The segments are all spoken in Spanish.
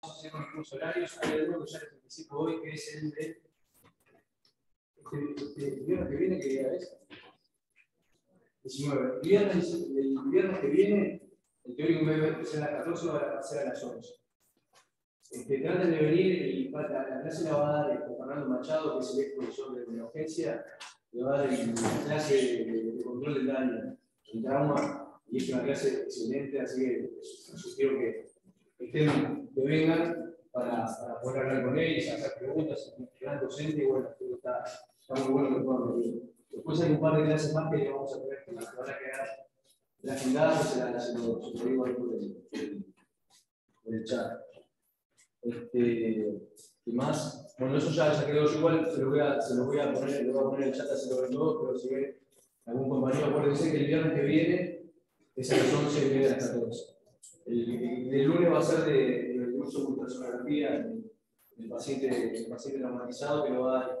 hacer unos horarios. Hay algunos que ya les anticipo hoy, que es el de el viernes que viene, que día es 19. El viernes que viene, el teórico va a empezar a las 14, va a ser a las 11. Traten de venir, y la clase la va a dar Fernando Machado, que es el ex profesor de la urgencia, le va a dar la clase de control del daño, el trauma, y es una clase excelente, así que sugiero que vengan para poder hablar con él y hacer preguntas, un gran docente, y bueno, está muy bueno que puedan venir. Después hay un par de clases más que le vamos a tener que van a quedar agendadas, se lo digo ahí por el chat. ¿Qué más? Bueno, eso ya quedó. Yo igual se lo voy a poner, le voy a poner en el chat a hacerlo de todos, pero si ve algún compañero, acuérdense que el viernes que viene es a las 11 y media de las 14. El lunes va a ser de uso de ultrasonografía del paciente traumatizado, que lo va a dar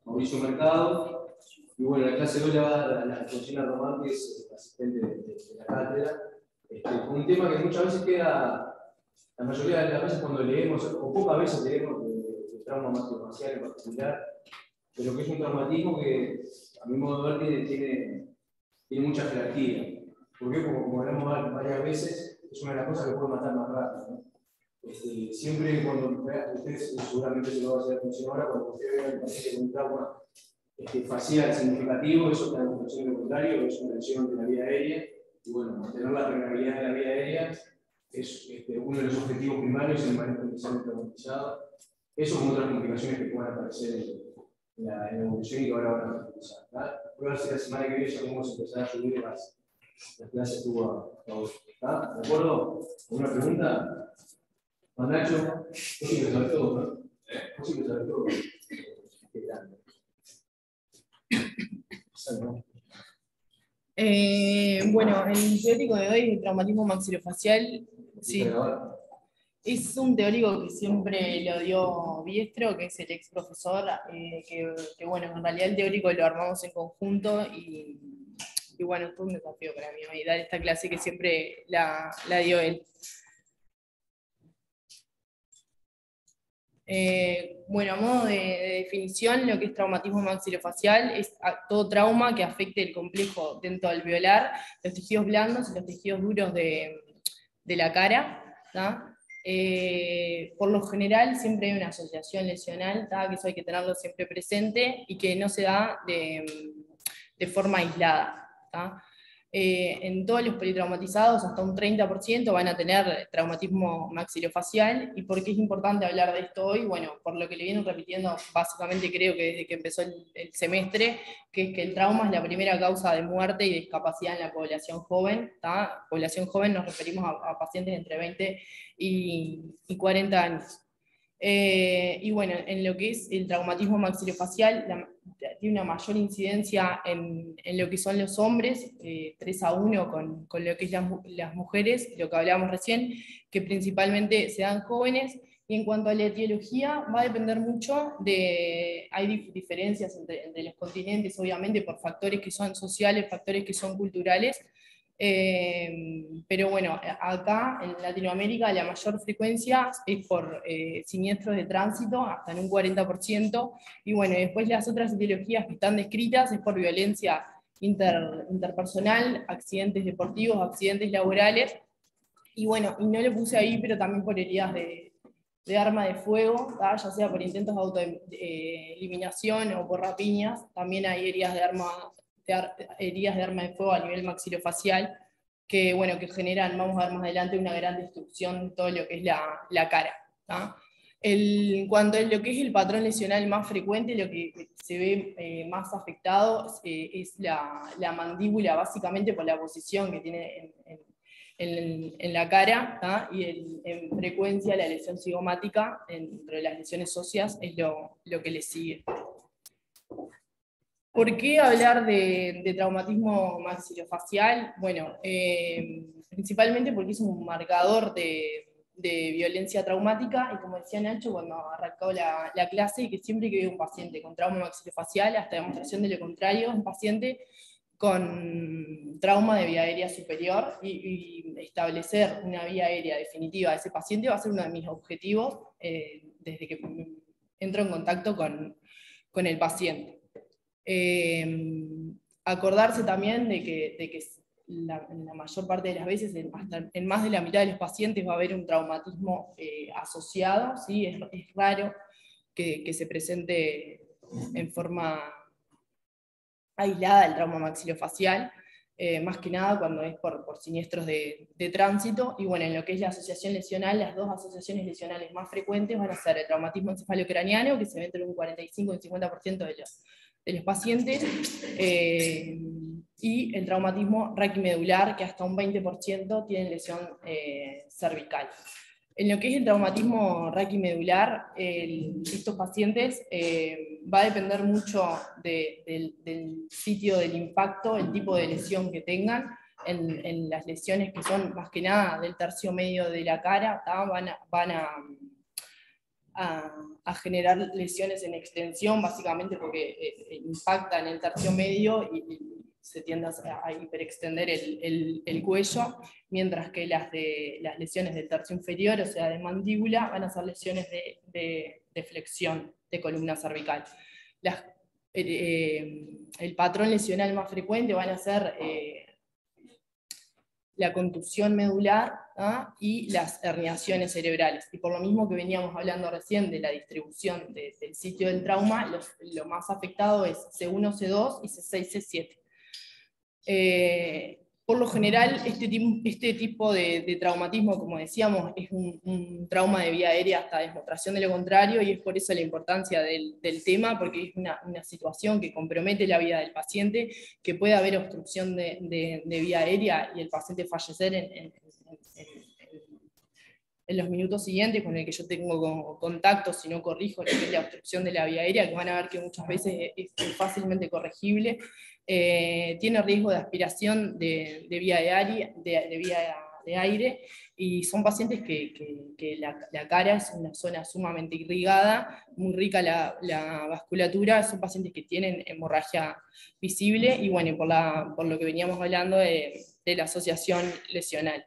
Mauricio Mercado. Y bueno, la clase 2 la va a dar la Alfonsina Román, que es asistente de la cátedra. Un tema que muchas veces queda. La mayoría de las veces cuando leemos, o pocas veces leemos de trauma maxilofacial en particular, pero que es un traumatismo que, a mi modo de ver, tiene mucha jerarquía. ¿Por qué? Porque, como hablamos varias veces, es una de las cosas que puede matar más rápido, ¿no? Siempre cuando ustedes seguramente se lo va a hacer función ahora, cuando usted vea un paciente con un trauma facial significativo, eso está en función de lo contrario, es una lesión de la vía aérea, y bueno, mantener la permeabilidad de la vía aérea es uno de los objetivos primarios en el manejo inicial traumatizado. Eso con otras complicaciones que puedan aparecer en la evolución y que ahora van a utilizar. Voy a ver si la semana que viene ya podemos empezar a subir las clases tuvo a hoy. ¿De acuerdo? ¿Alguna pregunta? Juan Nacho, vos siempre sabes todo, ¿no? Vos siempre sabes todo. Qué grande. Bueno, el teórico de hoy, el traumatismo maxilofacial, sí, es un teórico que siempre lo dio Biestro, que es el ex profesor, que bueno, en realidad el teórico lo armamos en conjunto y bueno, fue un desafío para mí hoy dar esta clase que siempre la dio él. Bueno, a modo de definición, lo que es traumatismo maxilofacial es todo trauma que afecte el complejo dental alveolar, los tejidos blandos y los tejidos duros de la cara. Por lo general siempre hay una asociación lesional, que eso hay que tenerlo siempre presente y que no se da de forma aislada. En todos los politraumatizados, hasta un 30% van a tener traumatismo maxilofacial. ¿Y por qué es importante hablar de esto hoy? Bueno, por lo que le vienen repitiendo básicamente creo que desde que empezó el semestre, que es que el trauma es la primera causa de muerte y discapacidad en la población joven. Población joven nos referimos a pacientes entre 20 y 40 años. Y bueno, en lo que es el traumatismo maxilofacial, tiene una mayor incidencia en lo que son los hombres, 3-1 con lo que es las mujeres, lo que hablábamos recién, que principalmente se dan jóvenes. Y en cuanto a la etiología, va a depender mucho hay diferencias entre los continentes, obviamente, por factores que son sociales, factores que son culturales. Pero bueno, acá en Latinoamérica la mayor frecuencia es por siniestros de tránsito, hasta en un 40%, y bueno, después las otras etiologías que están descritas es por violencia interpersonal, accidentes deportivos, accidentes laborales, y bueno, y no lo puse ahí, pero también por heridas de arma de fuego, ya sea por intentos de autoeliminación o por rapiñas. También hay heridas de arma de fuego a nivel maxilofacial, que, bueno, que generan, vamos a ver más adelante, una gran destrucción de todo lo que es la cara. En cuanto a lo que es el patrón lesional más frecuente, lo que se ve más afectado es la mandíbula, básicamente por la posición que tiene en la cara, y en frecuencia la lesión cigomática entre las lesiones óseas es lo que le sigue. ¿Por qué hablar de traumatismo maxilofacial? Bueno, principalmente porque es un marcador de violencia traumática, y como decía Nacho cuando arrancó la clase, que siempre que ve un paciente con trauma maxilofacial, hasta demostración de lo contrario, un paciente con trauma de vía aérea superior y establecer una vía aérea definitiva de ese paciente va a ser uno de mis objetivos desde que entro en contacto con el paciente. Acordarse también de que la mayor parte de las veces, hasta en más de la mitad de los pacientes va a haber un traumatismo asociado, ¿sí? Es raro que se presente en forma aislada el trauma maxilofacial, más que nada cuando es por siniestros de tránsito, y bueno, en lo que es la asociación lesional, las dos asociaciones lesionales más frecuentes van a ser el traumatismo encefalocraniano, que se ve entre un 45 y un 50% de los pacientes, y el traumatismo raquimedular, que hasta un 20% tienen lesión cervical. En lo que es el traumatismo raquimedular, estos pacientes va a depender mucho del sitio del impacto, el tipo de lesión que tengan. En las lesiones que son más que nada del tercio medio de la cara, van a generar lesiones en extensión, básicamente porque impactan el tercio medio y se tiende a hiperextender el cuello, mientras que las lesiones del tercio inferior, o sea, de mandíbula, van a ser lesiones de flexión de columna cervical. El patrón lesional más frecuente van a ser la contusión medular, ¿ah? Y las herniaciones cerebrales. Y por lo mismo que veníamos hablando recién de la distribución del sitio del trauma, lo más afectado es C1, C2 y C6, C7. Por lo general, este tipo de traumatismo, como decíamos, es un trauma de vía aérea hasta demostración de lo contrario, y es por eso la importancia del tema, porque es una situación que compromete la vida del paciente, que puede haber obstrucción de vía aérea y el paciente fallecer en los minutos siguientes, con el que yo tengo contacto, si no corrijo lo que es la obstrucción de la vía aérea, que van a ver que muchas veces es fácilmente corregible. Tiene riesgo de aspiración de vía de aire, y son pacientes que la cara es una zona sumamente irrigada, muy rica la vasculatura, son pacientes que tienen hemorragia visible, y bueno, por lo que veníamos hablando de la asociación lesional.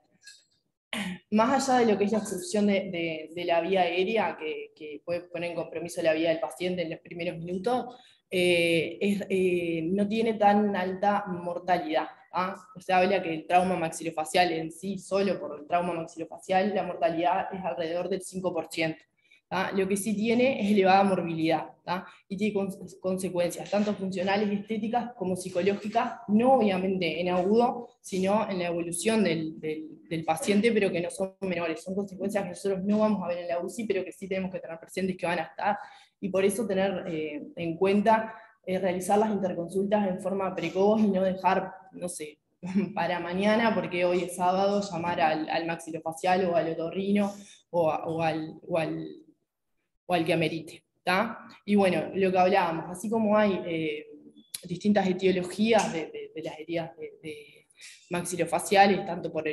Más allá de lo que es la obstrucción de la vía aérea, que puede poner en compromiso la vida del paciente en los primeros minutos, no tiene tan alta mortalidad. ¿Ah? Se habla que el trauma maxilofacial en sí, solo por el trauma maxilofacial, la mortalidad es alrededor del 5%. ¿Ah? Lo que sí tiene es elevada morbilidad, ¿ah? Y tiene consecuencias tanto funcionales y estéticas como psicológicas, no obviamente en agudo, sino en la evolución del paciente, pero que no son menores. Son consecuencias que nosotros no vamos a ver en la UCI, pero que sí tenemos que tener presentes que van a estar, y por eso tener en cuenta realizar las interconsultas en forma precoz y no dejar, no sé, para mañana, porque hoy es sábado, llamar al maxilofacial o al otorrino o al que amerite. ¿tá? Y bueno, lo que hablábamos, así como hay distintas etiologías de las heridas de maxilofaciales, tanto por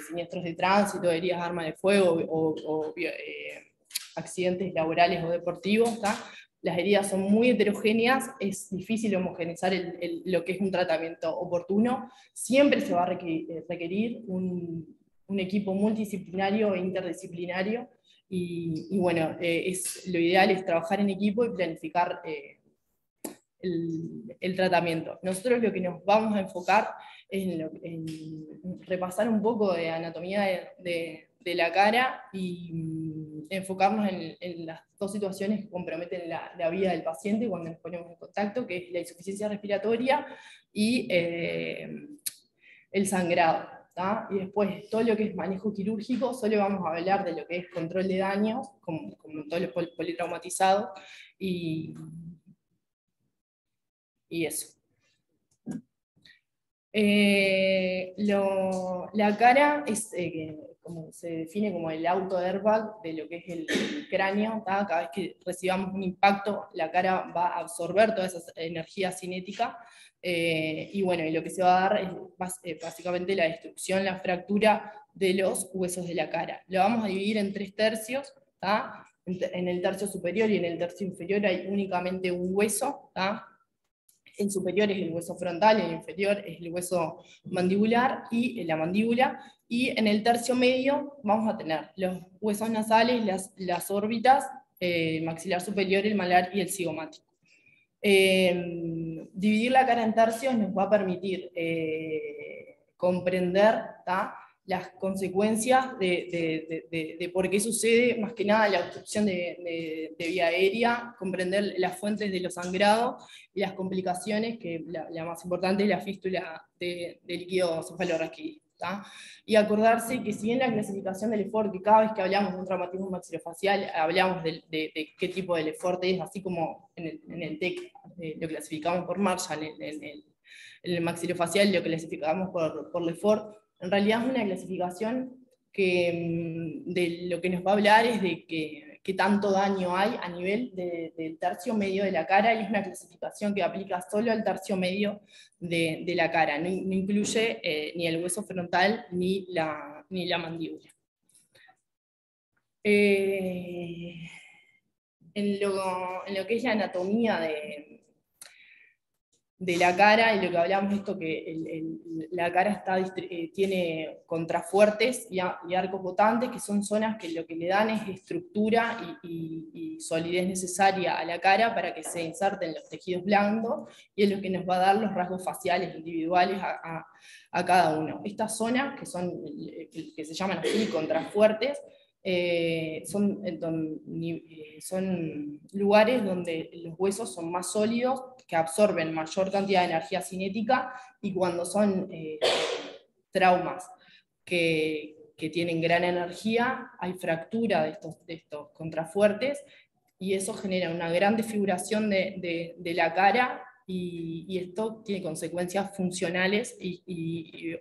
siniestros de tránsito, heridas de arma de fuego o accidentes laborales o deportivos, ¿tá? Las heridas son muy heterogéneas, es difícil homogeneizar lo que es un tratamiento oportuno, siempre se va a requerir un equipo multidisciplinario e interdisciplinario, y bueno, lo ideal es trabajar en equipo y planificar el tratamiento. Nosotros lo que nos vamos a enfocar es en repasar un poco de anatomía de la cara y enfocarnos en las dos situaciones que comprometen la vida del paciente cuando nos ponemos en contacto, que es la insuficiencia respiratoria y el sangrado. ¿tá? Y después todo lo que es manejo quirúrgico, solo vamos a hablar de lo que es control de daños, como todos los politraumatizados, y eso. La cara es, como se define como el auto-airbag de lo que es el cráneo. ¿tá? Cada vez que recibamos un impacto, la cara va a absorber toda esa energía cinética, y bueno, y lo que se va a dar es básicamente la destrucción, la fractura de los huesos de la cara. Lo vamos a dividir en 3 tercios. ¿tá? En el tercio superior y en el tercio inferior hay únicamente un hueso, ¿tá? El superior es el hueso frontal, el inferior es el hueso mandibular y la mandíbula, y en el tercio medio vamos a tener los huesos nasales, las órbitas, maxilar superior, el malar y el cigomático. Dividir la cara en tercios nos va a permitir comprender, ¿tá?, las consecuencias de por qué sucede, más que nada, la obstrucción de vía aérea, comprender las fuentes de los sangrados y las complicaciones, que la más importante es la fístula de líquido cefalorraquídeo. Y acordarse que si bien la clasificación del EFORT, que cada vez que hablamos de un traumatismo maxilofacial, hablamos de qué tipo de EFORT es, así como en el TEC lo clasificamos por Marshall, en el maxilofacial lo clasificamos por LeFort, en realidad es una clasificación que de lo que nos va a hablar es de qué tanto daño hay a nivel del tercio medio de la cara, y es una clasificación que aplica solo al tercio medio de la cara, no incluye ni el hueso frontal ni la mandíbula. En lo que es la anatomía de la cara, y lo que hablamos esto, que la cara tiene contrafuertes y arcos botantes, que son zonas que lo que le dan es estructura y solidez necesaria a la cara para que se inserten los tejidos blandos, y es lo que nos va a dar los rasgos faciales individuales a cada uno. Estas zonas, que se llaman así, contrafuertes, son lugares donde los huesos son más sólidos, que absorben mayor cantidad de energía cinética, y cuando son traumas que tienen gran energía, hay fractura de estos contrafuertes, y eso genera una gran desfiguración de la cara, y esto tiene consecuencias funcionales, y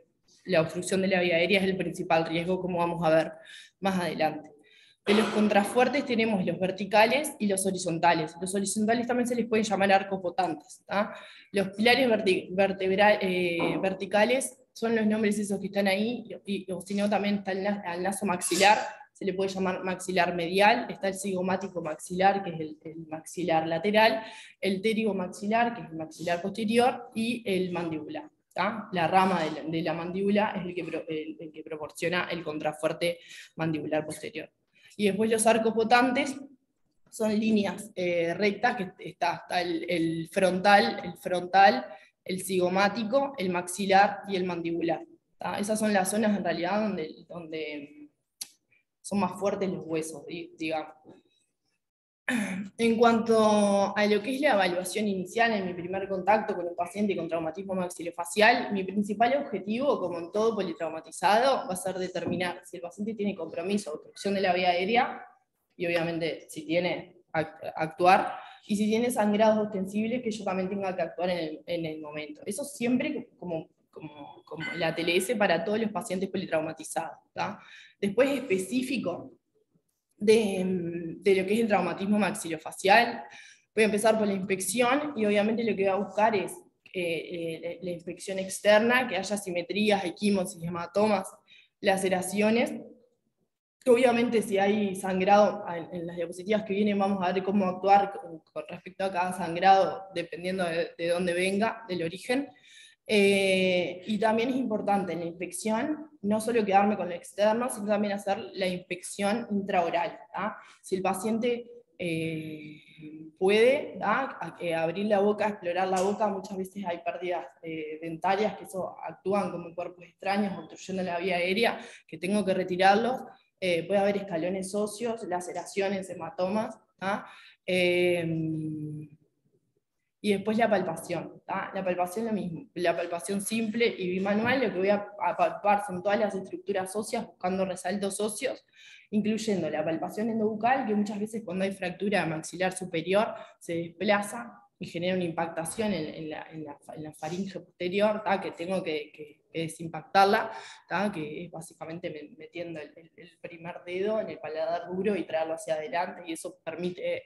la obstrucción de la vía aérea es el principal riesgo, como vamos a ver más adelante. De los contrafuertes tenemos los verticales y los horizontales. Los horizontales también se les puede llamar arcos botantes. Los pilares verticales son los nombres esos que están ahí, o si no también está el naso maxilar, se le puede llamar maxilar medial, está el cigomático maxilar, que es el maxilar lateral, el pterigo maxilar, que es el maxilar posterior, y el mandibular. La rama de la mandíbula es el que proporciona el contrafuerte mandibular posterior. Y después los arcos botantes son líneas rectas, que está el frontal, el cigomático, el maxilar y el mandibular. Esas son las zonas en realidad donde son más fuertes los huesos, digamos. En cuanto a lo que es la evaluación inicial, en mi primer contacto con un paciente con traumatismo maxilofacial, mi principal objetivo, como en todo politraumatizado, va a ser determinar si el paciente tiene compromiso o obstrucción de la vía aérea, y obviamente si tiene, actuar, y si tiene sangrados ostensibles, que yo también tenga que actuar en el momento. Eso siempre como la TLS para todos los pacientes politraumatizados. Después específico de lo que es el traumatismo maxilofacial, voy a empezar por la inspección, y obviamente lo que voy a buscar es la inspección externa, que haya simetrías, equimosis, hematomas, laceraciones. Obviamente si hay sangrado, en las diapositivas que vienen vamos a ver cómo actuar con respecto a cada sangrado, dependiendo de dónde venga, del origen. Y también es importante en la inspección no solo quedarme con lo externo, sino también hacer la inspección intraoral. Si el paciente puede abrir la boca, explorar la boca, muchas veces hay pérdidas dentarias, que eso actúan como cuerpos extraños, obstruyendo la vía aérea, que tengo que retirarlos. Puede haber escalones óseos, laceraciones, hematomas. Y después la palpación. La palpación lo mismo, la palpación simple y bimanual, lo que voy a palpar son todas las estructuras óseas, buscando resaltos óseos, incluyendo la palpación endobucal, que muchas veces cuando hay fractura maxilar superior se desplaza y genera una impactación en la faringe posterior, que tengo que desimpactarla, que es básicamente metiendo el primer dedo en el paladar duro y traerlo hacia adelante, y eso permite,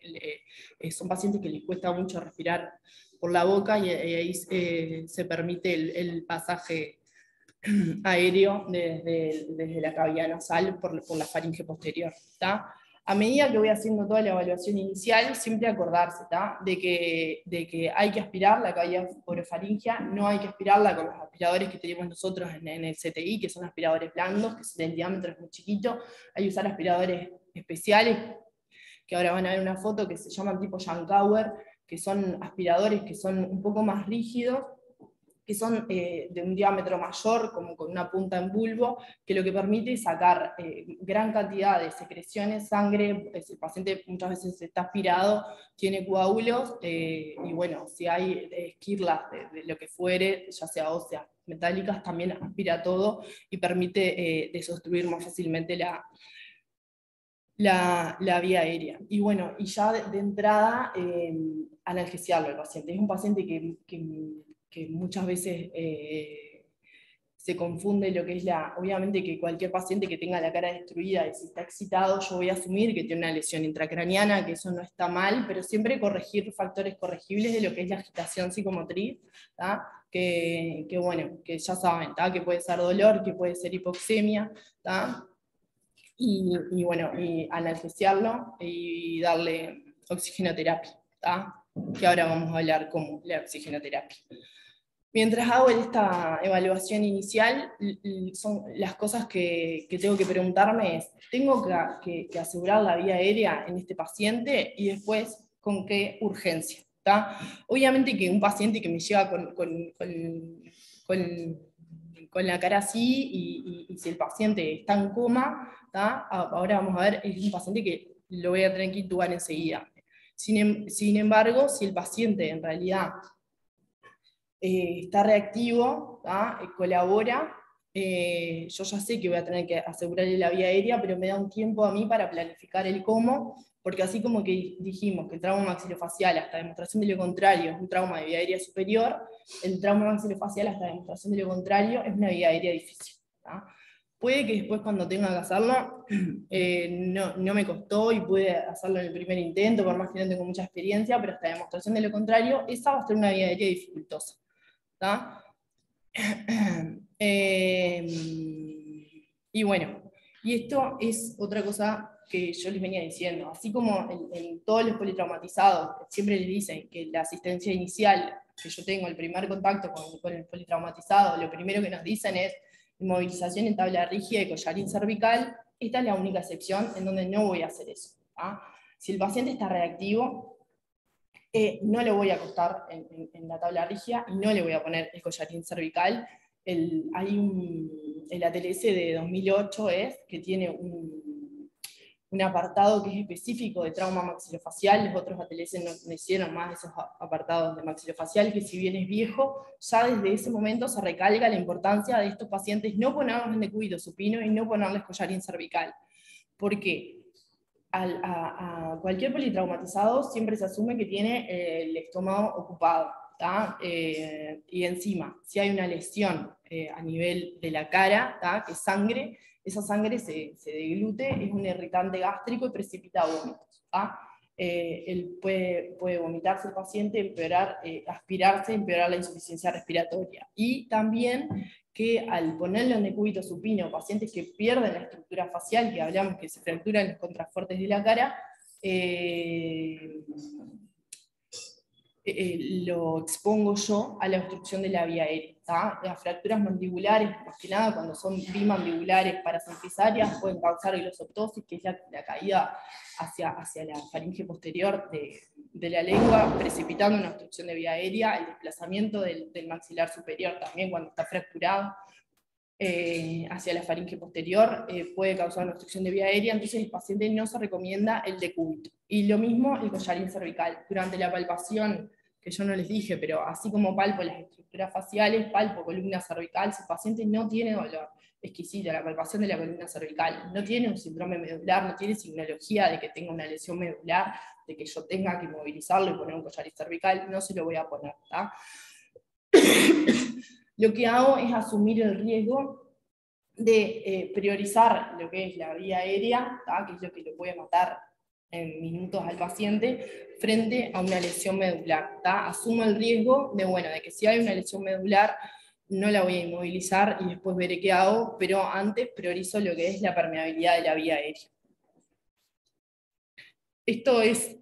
son pacientes que les cuesta mucho respirar por la boca, y ahí se permite el pasaje aéreo desde la cavidad nasal por la faringe posterior. A medida que voy haciendo toda la evaluación inicial, siempre acordarse de que hay que aspirar la cavidad orofaringia, no hay que aspirarla con los aspiradores que tenemos nosotros en el CTI, que son aspiradores blandos, que el diámetro es muy chiquito. Hay que usar aspiradores especiales, que ahora van a ver una foto que se llaman tipo Yankauer, que son aspiradores que son un poco más rígidos, que son de un diámetro mayor, como con una punta en bulbo, que lo que permite es sacar gran cantidad de secreciones, sangre. El paciente muchas veces está aspirado, tiene coágulos, y bueno, si hay esquirlas de lo que fuere, ya sea óseas, metálicas, también aspira todo y permite desobstruir más fácilmente la vía aérea. Y bueno, y ya de entrada, analgesiarlo al paciente. Es un paciente que muchas veces se confunde lo que es obviamente que cualquier paciente que tenga la cara destruida y si está excitado, yo voy a asumir que tiene una lesión intracraniana, que eso no está mal, pero siempre corregir factores corregibles de lo que es la agitación psicomotriz, bueno, que ya saben, que puede ser dolor, que puede ser hipoxemia, y bueno, y analgesiarlo y darle oxigenoterapia, que ahora vamos a hablar cómo la oxigenoterapia. Mientras hago esta evaluación inicial, son las cosas que tengo que preguntarme es, ¿tengo que asegurar la vía aérea en este paciente? Y después, ¿con qué urgencia? Obviamente que un paciente que me llega con la cara así, y si el paciente está en coma, ahora vamos a ver, es un paciente que lo voy a tener que intubar enseguida. Sin embargo, si el paciente en realidad está reactivo, colabora, yo ya sé que voy a tener que asegurarle la vía aérea, pero me da un tiempo a mí para planificar el cómo, porque así como que dijimos que el trauma maxilofacial hasta demostración de lo contrario es un trauma de vía aérea superior, el trauma maxilofacial hasta demostración de lo contrario es una vía aérea difícil. Puede que después cuando tenga que hacerlo, no me costó y pude hacerlo en el primer intento, por más que no tengo mucha experiencia, pero hasta demostración de lo contrario, esa va a ser una vía aérea dificultosa. Y bueno, y esto es otra cosa que yo les venía diciendo, así como en todos los politraumatizados siempre les dicen que la asistencia inicial que yo tengo, el primer contacto con el politraumatizado, lo primero que nos dicen es inmovilización en tabla rígida y collarín cervical. Esta es la única excepción en donde no voy a hacer eso. Si el paciente está reactivo, no le voy a acostar en la tabla rígida y no le voy a poner el collarín cervical. Hay el ATLS de 2008 que tiene un apartado que es específico de trauma maxilofacial. Los otros ATLS no hicieron más de esos apartados de maxilofacial, que si bien es viejo, ya desde ese momento se recalca la importancia de estos pacientes no ponerlos en decúbito supino y no ponerles collarín cervical. ¿Por qué? A cualquier politraumatizado siempre se asume que tiene el estómago ocupado, y encima, si hay una lesión a nivel de la cara, que es sangre, esa sangre se deglute, es un irritante gástrico y precipita vómitos. Él puede vomitarse el paciente, empeorar, aspirarse, empeorar la insuficiencia respiratoria. Y también que al ponerlo en decúbito supino, pacientes que pierden la estructura facial, que hablamos que se fracturan los contrafuertes de la cara, lo expongo yo a la obstrucción de la vía aérea. Las fracturas mandibulares, más que nada cuando son bimandibulares paracentisarias, pueden causar glosoptosis, que es la caída hacia la faringe posterior de la lengua, precipitando una obstrucción de vía aérea, el desplazamiento del maxilar superior también cuando está fracturado hacia la faringe posterior, puede causar una obstrucción de vía aérea, entonces el paciente no se recomienda el decúbito. Y lo mismo el collarín cervical. Durante la palpación, que yo no les dije, pero así como palpo las estructuras faciales, palpo columna cervical, si el paciente no tiene dolor, exquisita la palpación de la columna cervical, no tiene un síndrome medular, no tiene signología de que tenga una lesión medular, de que yo tenga que movilizarlo y poner un collarín cervical, no se lo voy a poner. Lo que hago es asumir el riesgo de priorizar lo que es la vía aérea, que es lo que le puede matar en minutos al paciente, frente a una lesión medular. Asumo el riesgo de que si hay una lesión medular, no la voy a inmovilizar y después veré qué hago, pero antes priorizo lo que es la permeabilidad de la vía aérea. esto es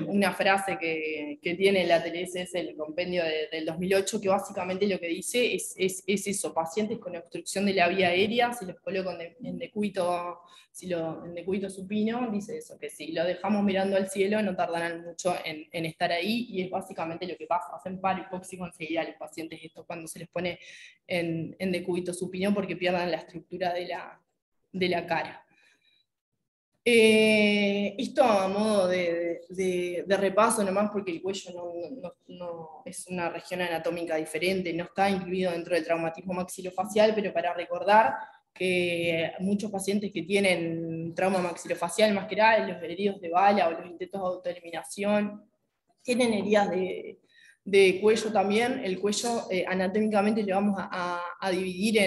una frase que tiene la TLS, el compendio del 2008, que básicamente lo que dice es eso: pacientes con obstrucción de la vía aérea, si los coloco en decúbito, en decúbito supino, dice eso, que si lo dejamos mirando al cielo no tardarán mucho en estar ahí, y es básicamente lo que pasa: hacen paro hipóxico enseguida a los pacientes esto cuando se les pone en decúbito supino, porque pierden la estructura de la cara. Esto a modo de repaso nomás, porque el cuello no es una región anatómica diferente, no está incluido dentro del traumatismo maxilofacial, pero para recordar que muchos pacientes que tienen trauma maxilofacial, más que nada los heridos de bala o los intentos de autoeliminación, tienen heridas de cuello también. El cuello anatómicamente lo vamos a dividir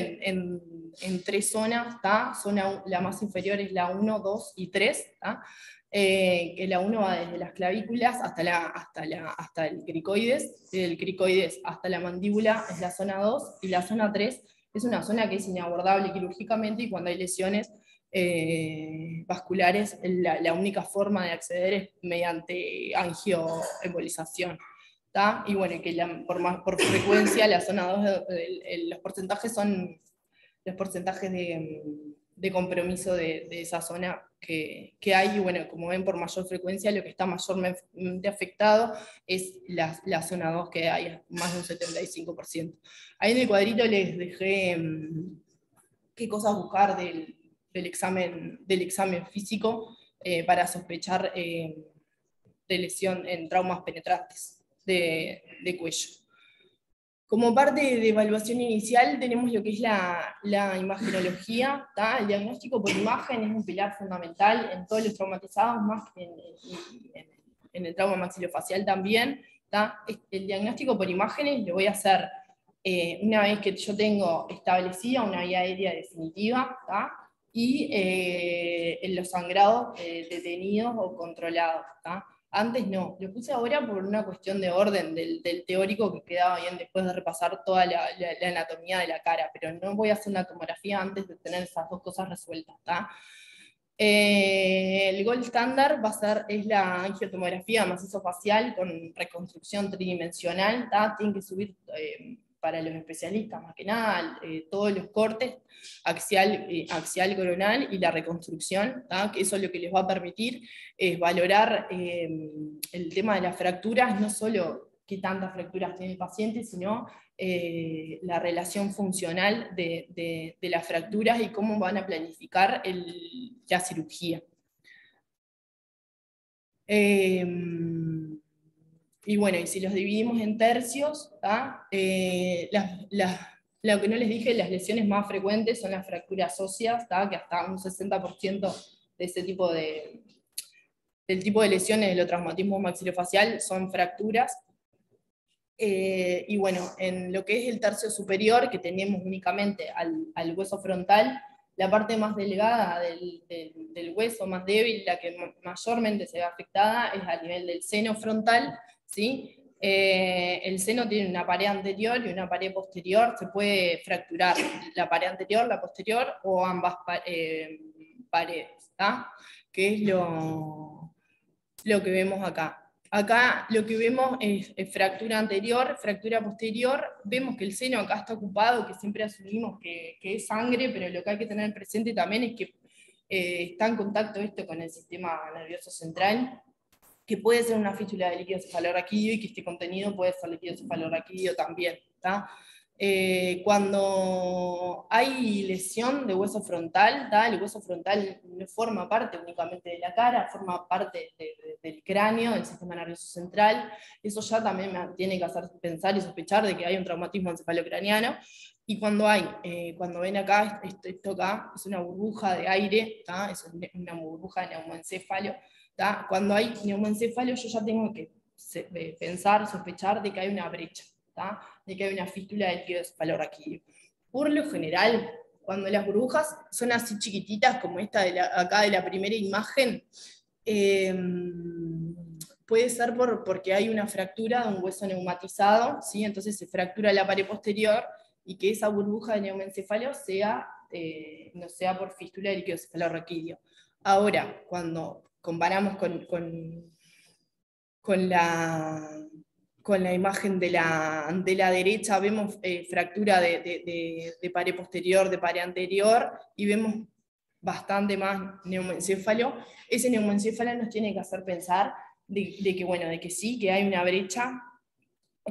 en tres zonas, ¿tá? La más inferior es la 1, 2 y 3, ¿tá? Que la 1 va desde las clavículas hasta el cricoides, del cricoides hasta la mandíbula es la zona 2, y la zona 3 es una zona que es inabordable quirúrgicamente, y cuando hay lesiones vasculares, la única forma de acceder es mediante angioembolización. ¿Tá? Y bueno, que por frecuencia la zona 2, los porcentajes son los porcentajes de compromiso de esa zona que hay, y bueno, como ven, por mayor frecuencia lo que está mayormente afectado es la zona 2, que hay más de un 75%. Ahí en el cuadrito les dejé qué cosas buscar del examen físico para sospechar de lesión en traumas penetrantes de cuello. Como parte de evaluación inicial tenemos lo que es la imagenología, ¿tá? El diagnóstico por imagen es un pilar fundamental en todos los traumatizados, más que en el trauma maxilofacial también, ¿tá? El diagnóstico por imágenes lo voy a hacer una vez que yo tengo establecida una vía aérea definitiva, ¿tá? Y en los sangrados detenidos o controlados, ¿tá? Antes no, lo puse ahora por una cuestión de orden del teórico, que quedaba bien después de repasar toda la anatomía de la cara, pero no voy a hacer una tomografía antes de tener esas dos cosas resueltas, ¿tá? El gold estándar es la angiotomografía macizo-facial con reconstrucción tridimensional, ¿tá? Tienen que subir, para los especialistas más que nada, todos los cortes axial coronal y la reconstrucción, ¿tá? Que eso lo que les va a permitir es valorar el tema de las fracturas, no solo qué tantas fracturas tiene el paciente, sino la relación funcional de las fracturas y cómo van a planificar la cirugía. Y bueno, y si los dividimos en tercios, lo que no les dije, las lesiones más frecuentes son las fracturas óseas, que hasta un 60% de ese tipo del tipo de lesiones de los traumatismos maxilofacial son fracturas. Y bueno, en lo que es el tercio superior, que tenemos únicamente al hueso frontal, la parte más delgada del hueso, más débil, la que mayormente se ve afectada, es a nivel del seno frontal, ¿sí? El seno tiene una pared anterior y una pared posterior, se puede fracturar la pared anterior, la posterior, o ambas paredes, ¿tá? Que es lo que vemos acá. Acá lo que vemos es fractura anterior, fractura posterior. Vemos que el seno acá está ocupado, que siempre asumimos que es sangre, pero lo que hay que tener presente también es que está en contacto esto con el sistema nervioso central, que puede ser una fístula de líquido cefalorraquídeo, y que este contenido puede ser líquido cefalorraquídeo también, ¿tá? Cuando hay lesión de hueso frontal, el hueso frontal no forma parte únicamente de la cara, forma parte del cráneo, del sistema nervioso central. Eso ya también me tiene que hacer pensar y sospechar de que hay un traumatismo encefalocraniano. Y cuando ven acá, esto acá es una burbuja de aire, es una burbuja de neumoencéfalo. Cuando hay neumoencéfalo, yo ya tengo que pensar, sospechar de que hay una brecha, de que hay una fístula del líquido cefalorraquídeo. Por lo general, cuando las burbujas son así chiquititas, como esta acá de la primera imagen, puede ser porque hay una fractura de un hueso neumatizado, ¿sí? Entonces se fractura la pared posterior, y que esa burbuja de neumoencéfalo no sea por fístula del líquido cefalorraquídeo. Ahora, cuando comparamos con la imagen de la derecha, vemos fractura de pared posterior, de pared anterior, y vemos bastante más neumoencéfalo. Ese neumoencéfalo nos tiene que hacer pensar de que sí, que hay una brecha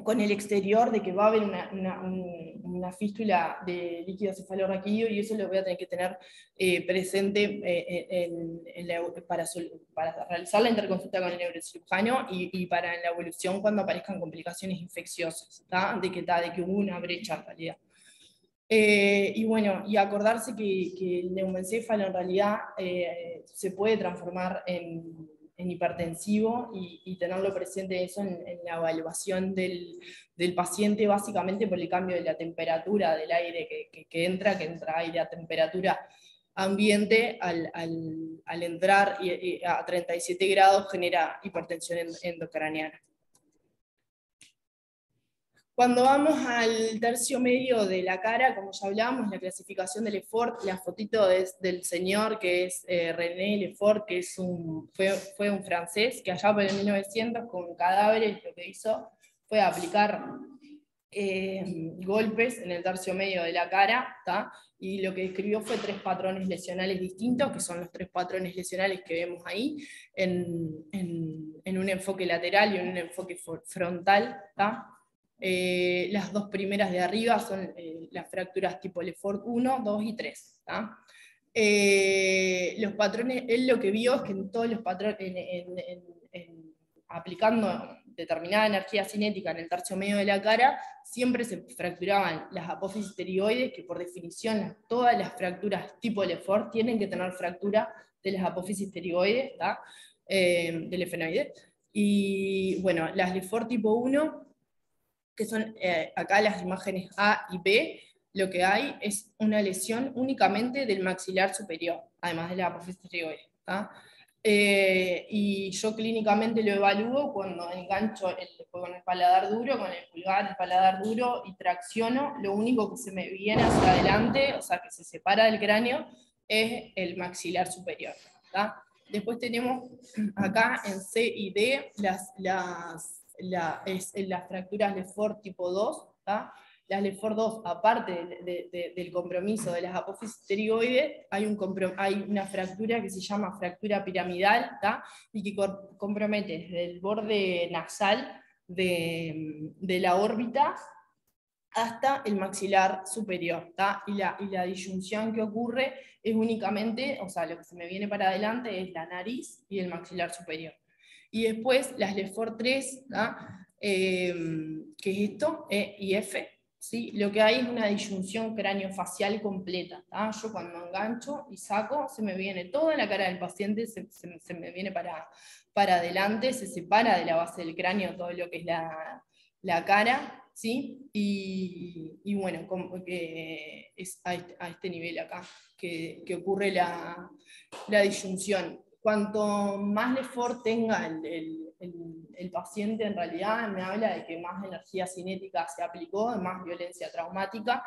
con el exterior, de que va a haber una fístula de líquido cefalorraquídeo, y eso lo voy a tener que tener presente para realizar la interconsulta con el neurocirujano y para la evolución cuando aparezcan complicaciones infecciosas, ¿tá? De que hubo una brecha en realidad. Y bueno, y acordarse que el neumoencéfalo en realidad se puede transformar en hipertensivo, y tenerlo presente eso en la evaluación del paciente, básicamente por el cambio de la temperatura del aire que entra aire a temperatura ambiente, al entrar a 37 grados genera hipertensión endocraniana. Cuando vamos al tercio medio de la cara, como ya hablamos, la clasificación de Lefort, la fotito es del señor que es René Lefort, que fue un francés, que allá por el 1900 con cadáveres lo que hizo fue aplicar golpes en el tercio medio de la cara, ¿tá? Y lo que describió fue 3 patrones lesionales distintos, que son los 3 patrones lesionales que vemos ahí, en un enfoque lateral y en un enfoque frontal, ¿tá? Las 2 primeras de arriba son las fracturas tipo Lefort 1, 2 y 3. ¿tá? Los patrones, él lo que vio es que en todos los patrones, aplicando determinada energía cinética en el tercio medio de la cara, siempre se fracturaban las apófisis pterioides, que por definición todas las fracturas tipo Lefort tienen que tener fractura de las apófisis pterioides, del efenoide. Y bueno, las Lefort tipo 1, que son acá las imágenes A y B, lo que hay es una lesión únicamente del maxilar superior, además de la apófisis pterioide. Y yo clínicamente lo evalúo cuando engancho con el paladar duro, con el pulgar, el paladar duro, y tracciono. Lo único que se me viene hacia adelante, o sea, que se separa del cráneo, es el maxilar superior. ¿tá? Después tenemos acá en C y D las fracturas Lefort tipo 2, ¿tá? Las Lefort 2, aparte del compromiso de las apófisis pterioides, hay una fractura que se llama fractura piramidal, ¿tá? Y que compromete desde el borde nasal de la órbita hasta el maxilar superior, ¿tá? Y la disyunción que ocurre es únicamente, o sea, lo que se me viene para adelante es la nariz y el maxilar superior. Y después las Lefort 3, que es esto, E y F, ¿sí? Lo que hay es una disyunción craneofacial completa. ¿tá? Yo cuando engancho y saco, se me viene toda la cara del paciente, se me viene para adelante, se separa de la base del cráneo todo lo que es la cara, ¿sí? Y bueno, es a este nivel acá que ocurre la disyunción. Cuanto más Lefort tenga el paciente, en realidad me habla de que más energía cinética se aplicó, más violencia traumática.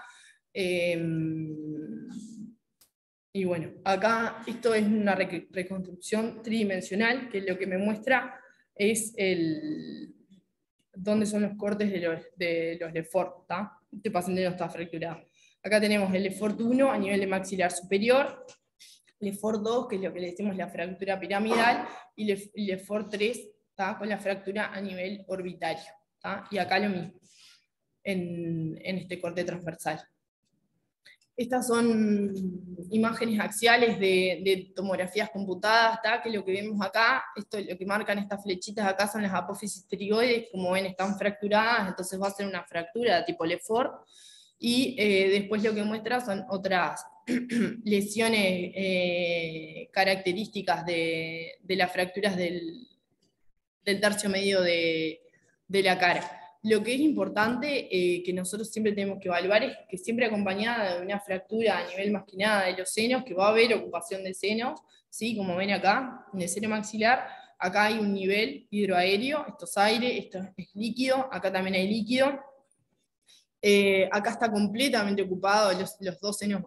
Y bueno, acá esto es una reconstrucción tridimensional, que lo que me muestra es dónde son los cortes de los Lefort. Este paciente no está fracturado. Acá tenemos el Lefort 1 a nivel de maxilar superior, Lefort 2, que es lo que le decimos la fractura piramidal, y Lefort 3, ¿tá? Con la fractura a nivel orbitario. ¿tá? Y acá lo mismo, en este corte transversal. Estas son imágenes axiales de tomografías computadas, ¿tá? Que lo que vemos acá, lo que marcan estas flechitas acá son las apófisis pterioides, como ven están fracturadas, entonces va a ser una fractura de tipo Lefort, y después lo que muestra son otras lesiones características de las fracturas del tercio medio de la cara. Lo que es importante que nosotros siempre tenemos que evaluar es que siempre acompañada de una fractura a nivel más que nada de los senos, que va a haber ocupación de senos, ¿sí? Como ven acá, en el seno maxilar, acá hay un nivel hidroaéreo, esto es aire, esto es líquido, acá también hay líquido. Acá está completamente ocupado los 2 senos,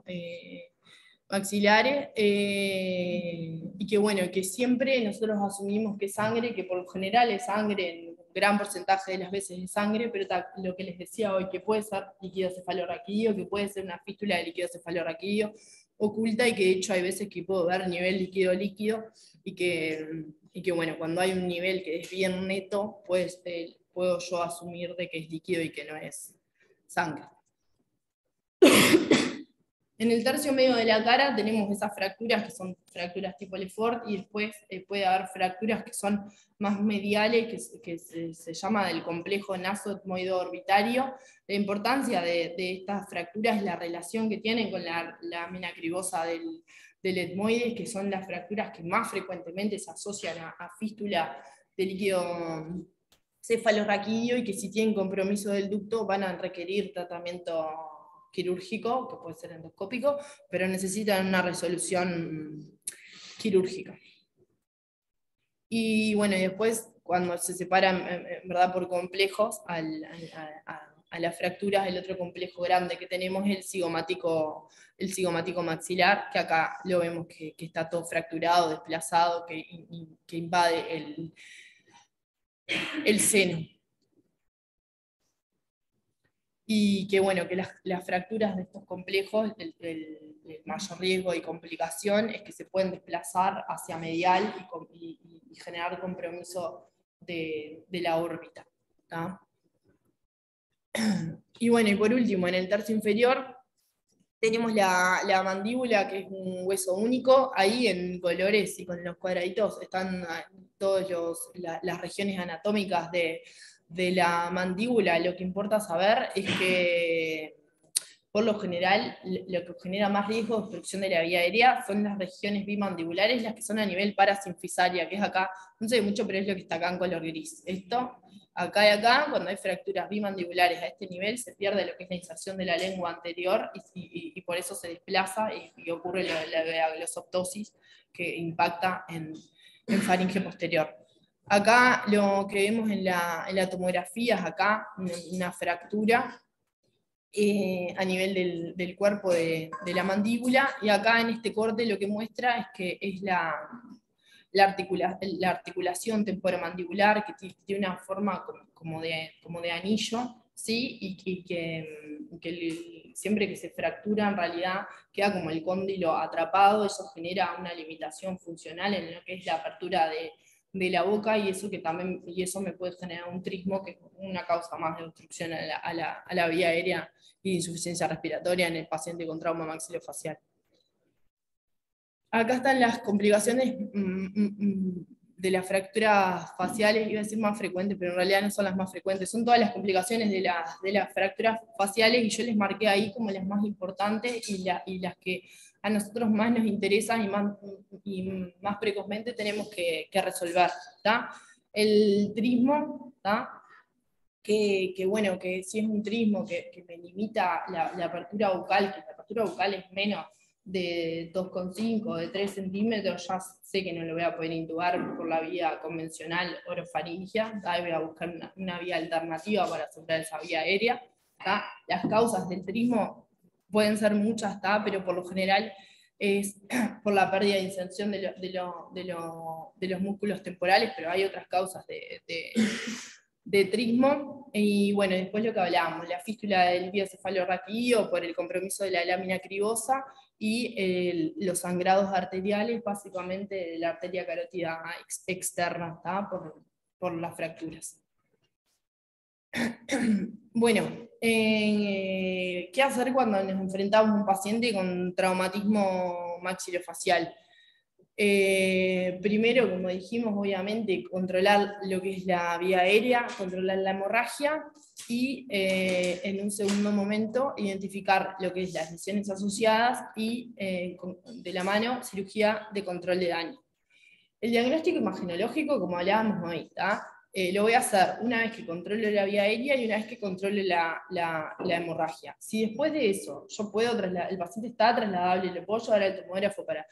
maxilares, y que bueno, que siempre nosotros asumimos que es sangre, que por lo general es sangre, en un gran porcentaje de las veces es sangre, pero lo que les decía hoy, que puede ser líquido cefalorraquídeo, que puede ser una fístula de líquido cefalorraquídeo oculta, y que de hecho hay veces que puedo ver nivel líquido-líquido, y que bueno, cuando hay un nivel que es bien neto, pues puedo yo asumir de que es líquido y que no es sangre. En el tercio medio de la cara tenemos esas fracturas que son fracturas tipo Lefort, y después puede haber fracturas que son más mediales, que se llama del complejo naso-etmoideo orbitario. La importancia de estas fracturas es la relación que tienen con la lámina cribosa del etmoides, que son las fracturas que más frecuentemente se asocian a fístula de líquido cefalorraquídeo, y que si tienen compromiso del ducto van a requerir tratamiento quirúrgico, que puede ser endoscópico, pero necesitan una resolución quirúrgica. Y bueno, y después, cuando se separan en verdad por complejos, a las fracturas, el otro complejo grande que tenemos es el cigomático maxilar, que acá lo vemos que está todo fracturado, desplazado, que invade el seno. Y que bueno, que las fracturas de estos complejos, el mayor riesgo y complicación es que se pueden desplazar hacia medial y generar compromiso de la órbita, ¿tá? Y bueno, y por último, en el tercio inferior tenemos la mandíbula, que es un hueso único. Ahí en colores y con los cuadraditos están todas las regiones anatómicas de la mandíbula. Lo que importa saber es que, por lo general, lo que genera más riesgo de obstrucción de la vía aérea son las regiones bimandibulares, las que son a nivel parasinfisaria, que es acá, no sé mucho, pero es lo que está acá en color gris. Esto, acá y acá, cuando hay fracturas bimandibulares a este nivel, se pierde lo que es la inserción de la lengua anterior, y por eso se desplaza y ocurre la glossoptosis, que impacta en faringe posterior. Acá lo que vemos en la tomografía es acá una fractura a nivel del cuerpo de la mandíbula, y acá en este corte lo que muestra es que es la articulación temporomandibular, que tiene una forma como de anillo, ¿sí? Y que siempre que se fractura en realidad queda como el cóndilo atrapado. Eso genera una limitación funcional en lo que es la apertura de la boca, y eso me puede generar un trismo, que es una causa más de obstrucción a la vía aérea y insuficiencia respiratoria en el paciente con trauma maxilofacial. Acá están las complicaciones de las fracturas faciales, iba a decir más frecuentes, pero en realidad no son las más frecuentes, son todas las complicaciones de las fracturas faciales, y yo les marqué ahí como las más importantes y las que a nosotros más nos interesan y más precozmente tenemos que resolver, ¿tá? El trismo, ¿tá? Que bueno, que si es un trismo que me limita la apertura bucal, que la apertura bucal es menos de 2,5, de 3 centímetros, ya sé que no lo voy a poder intubar por la vía convencional orofaringia, ¿tá? Voy a buscar una vía alternativa para asegurar esa vía aérea, ¿tá? Las causas del trismo pueden ser muchas, ¿tá? Pero por lo general es por la pérdida de inserción de los músculos temporales, pero hay otras causas de trismo. Y bueno, después lo que hablábamos, la fístula del líquido cefalorraquídeo por el compromiso de la lámina cribosa, y los sangrados arteriales, básicamente de la arteria carótida externa, ¿tá? Por las fracturas. Bueno, ¿qué hacer cuando nos enfrentamos a un paciente con traumatismo maxilofacial? Primero, como dijimos, obviamente, controlar lo que es la vía aérea, controlar la hemorragia, y en un segundo momento identificar lo que es las lesiones asociadas, y de la mano cirugía de control de daño. El diagnóstico imagenológico, como hablábamos hoy, ¿tá? lo voy a hacer una vez que controle la vía aérea y una vez que controle la hemorragia. Si después de eso yo puedo trasladar, el paciente está trasladable, le puedo llevar al tomógrafo para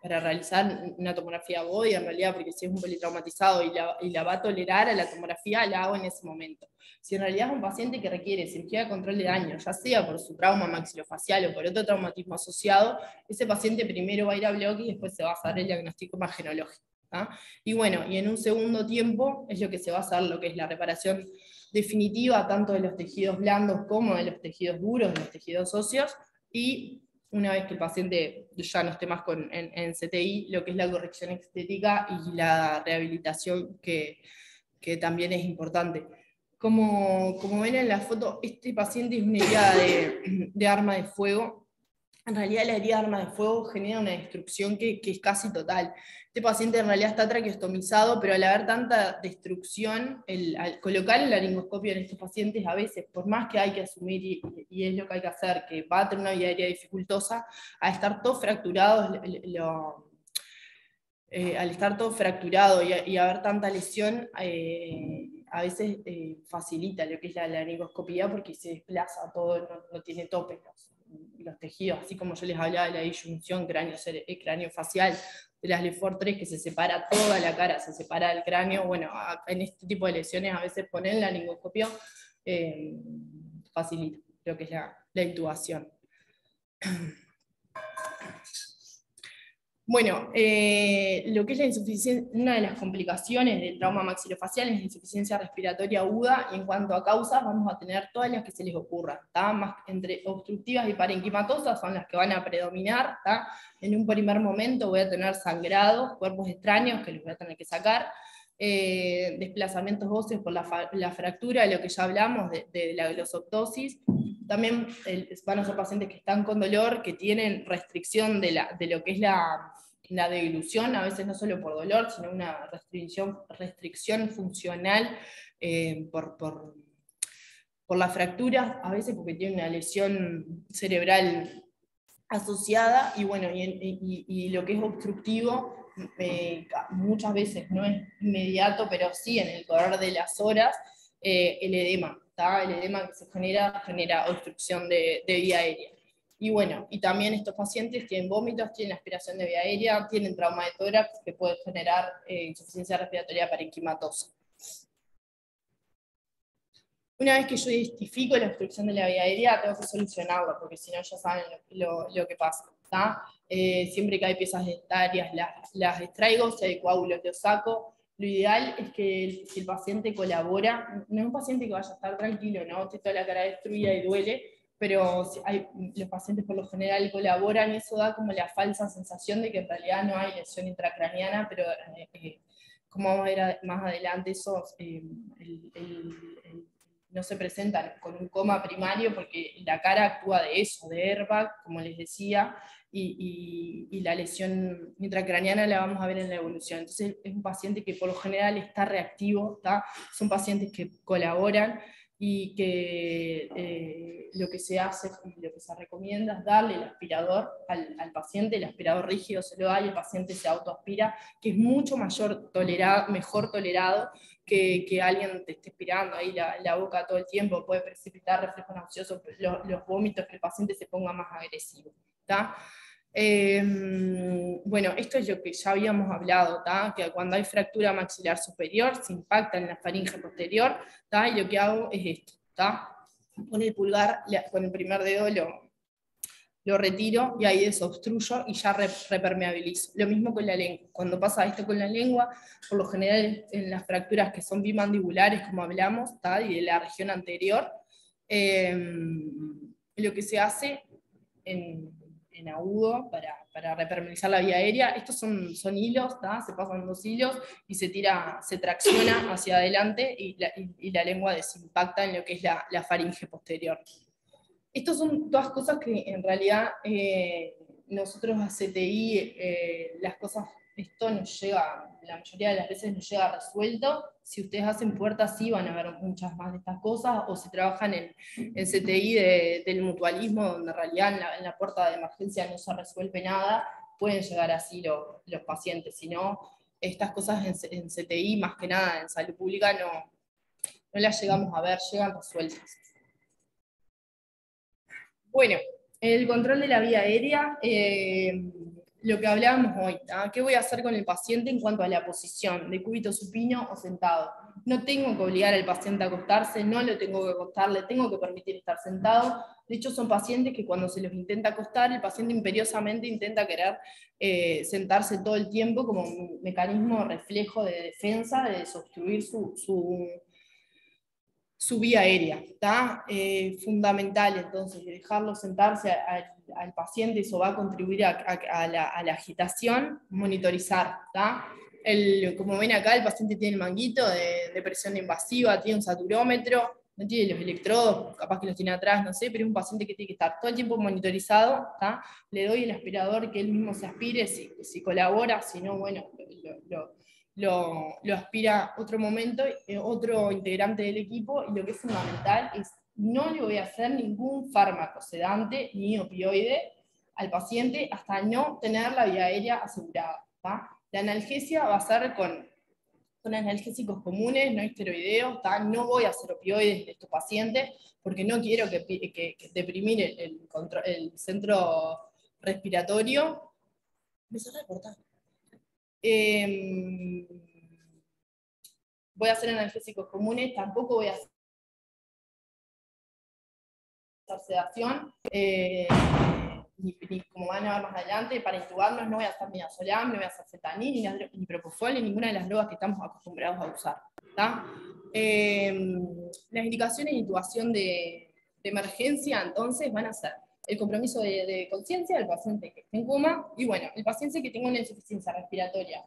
realizar una tomografía body, en realidad, porque si es un politraumatizado y la va a tolerar a la tomografía, la hago en ese momento. Si en realidad es un paciente que requiere cirugía de control de daño, ya sea por su trauma maxilofacial o por otro traumatismo asociado, ese paciente primero va a ir a bloque y después se va a hacer el diagnóstico imagenológico. Y bueno, y en un segundo tiempo es lo que se va a hacer, lo que es la reparación definitiva, tanto de los tejidos blandos como de los tejidos duros, de los tejidos óseos, y una vez que el paciente ya no esté más en CTI, lo que es la corrección estética y la rehabilitación, que también es importante. Como ven en la foto, este paciente es una herida de arma de fuego. En realidad la herida de arma de fuego genera una destrucción que es casi total. Este paciente en realidad está traqueostomizado, pero al haber tanta destrucción, al colocar el laringoscopio en estos pacientes, a veces, por más que hay que asumir, y es lo que hay que hacer, que va a tener una vía aérea dificultosa, al estar todos fracturados, al estar todo fracturado y haber tanta lesión, a veces facilita lo que es la laringoscopía porque se desplaza todo, no tiene tope los tejidos, así como yo les hablaba de la disyunción cráneo-facial de las Lefort 3, que se separa toda la cara, se separa el cráneo. Bueno, en este tipo de lesiones a veces poner la laringoscopia facilita lo que es la intubación. Bueno, lo que es la insuficiencia, una de las complicaciones del trauma maxilofacial es la insuficiencia respiratoria aguda, y en cuanto a causas vamos a tener todas las que se les ocurran, más entre obstructivas y parenquimatosas son las que van a predominar. En un primer momento voy a tener sangrados, cuerpos extraños que los voy a tener que sacar, desplazamientos óseos por la fractura, de lo que ya hablamos, de la glosoptosis. También van a ser pacientes que están con dolor, que tienen restricción de lo que es la deglución, a veces no solo por dolor, sino una restricción funcional por la fractura, a veces porque tiene una lesión cerebral asociada, y bueno, y lo que es obstructivo, muchas veces no es inmediato, pero sí en el correr de las horas, el edema. El edema que se genera obstrucción de vía aérea. Y bueno, y también estos pacientes tienen vómitos, tienen aspiración de vía aérea, tienen trauma de tórax que puede generar insuficiencia respiratoria parenquimatosa. Una vez que yo identifico la obstrucción de la vía aérea, tengo que solucionarlo, porque si no ya saben lo que pasa. Siempre que hay piezas dentarias, las extraigo, si hay coágulos los saco. Lo ideal es que si el paciente colabora, no es un paciente que vaya a estar tranquilo, ¿no? Tiene toda la cara destruida y duele, pero los pacientes por lo general colaboran, y eso da como la falsa sensación de que en realidad no hay lesión intracraneana, pero como vamos a ver más adelante, eso no se presentan con un coma primario, porque la cara actúa de eso, de airbag, como les decía, y la lesión intracraneana la vamos a ver en la evolución. Entonces es un paciente que por lo general está reactivo, son pacientes que colaboran, y que lo que se hace, lo que se recomienda es darle el aspirador al paciente. El aspirador rígido se lo da y el paciente se autoaspira, que es mucho mejor tolerado que alguien te esté aspirando ahí la boca todo el tiempo, puede precipitar reflejos nauseosos, los vómitos, que el paciente se ponga más agresivo. Bueno, esto es lo que ya habíamos hablado, que cuando hay fractura maxilar superior se impacta en la faringe posterior, y lo que hago es esto, con el pulgar, con el primer dedo lo retiro y ahí desobstruyo y ya repermeabilizo. Lo mismo con la lengua. Cuando pasa esto con la lengua, por lo general en las fracturas que son bimandibulares, como hablamos, y de la región anterior, lo que se hace en agudo para repermeabilizar la vía aérea, estos son hilos, se pasan 2 hilos y se tracciona hacia adelante, y la lengua desimpacta en lo que es la faringe posterior. Estas son todas cosas que en realidad nosotros a CTI, esto nos llega, la mayoría de las veces nos llega resuelto. Si ustedes hacen puertas, sí van a ver muchas más de estas cosas, o si trabajan en CTI del mutualismo, donde en realidad en la puerta de emergencia no se resuelve nada, pueden llegar así los pacientes. Si no, estas cosas en CTI, más que nada en salud pública, no las llegamos a ver, llegan resueltas. Bueno, el control de la vía aérea, lo que hablábamos hoy, ¿tá? ¿Qué voy a hacer con el paciente en cuanto a la posición, de cúbito supino o sentado? No tengo que obligar al paciente a acostarse, no lo tengo que acostar, le tengo que permitir estar sentado. De hecho, son pacientes que cuando se los intenta acostar, el paciente imperiosamente intenta querer sentarse todo el tiempo como un mecanismo reflejo de defensa, de desobstruir su vía aérea, ¿tá? Fundamental, entonces, dejarlo sentarse al paciente, eso va a contribuir a la agitación, monitorizar, ¿tá? Como ven acá, el paciente tiene el manguito de presión invasiva, tiene un saturómetro, no tiene los electrodos, capaz que los tiene atrás, no sé, pero es un paciente que tiene que estar todo el tiempo monitorizado, ¿tá? Le doy el aspirador, que él mismo se aspire, si colabora, si no, bueno, lo aspira otro momento, otro integrante del equipo, y lo que es fundamental es no le voy a hacer ningún fármaco sedante ni opioide al paciente hasta no tener la vía aérea asegurada, ¿tá? La analgesia va a ser con analgésicos comunes, no esteroideos, ¿tá? No voy a hacer opioides de estos pacientes porque no quiero que deprimir el centro respiratorio. Me cerré cortar. Voy a hacer analgésicos comunes, tampoco voy a hacer sedación, ni como van a ver más adelante, para intubarnos no voy a hacer midazolam, no voy a hacer fentanil, ni propofol, ni ninguna de las drogas que estamos acostumbrados a usar, ¿tá? Las indicaciones de intubación de emergencia, entonces, van a ser el compromiso de conciencia del paciente que esté en coma, y bueno, el paciente que tenga una insuficiencia respiratoria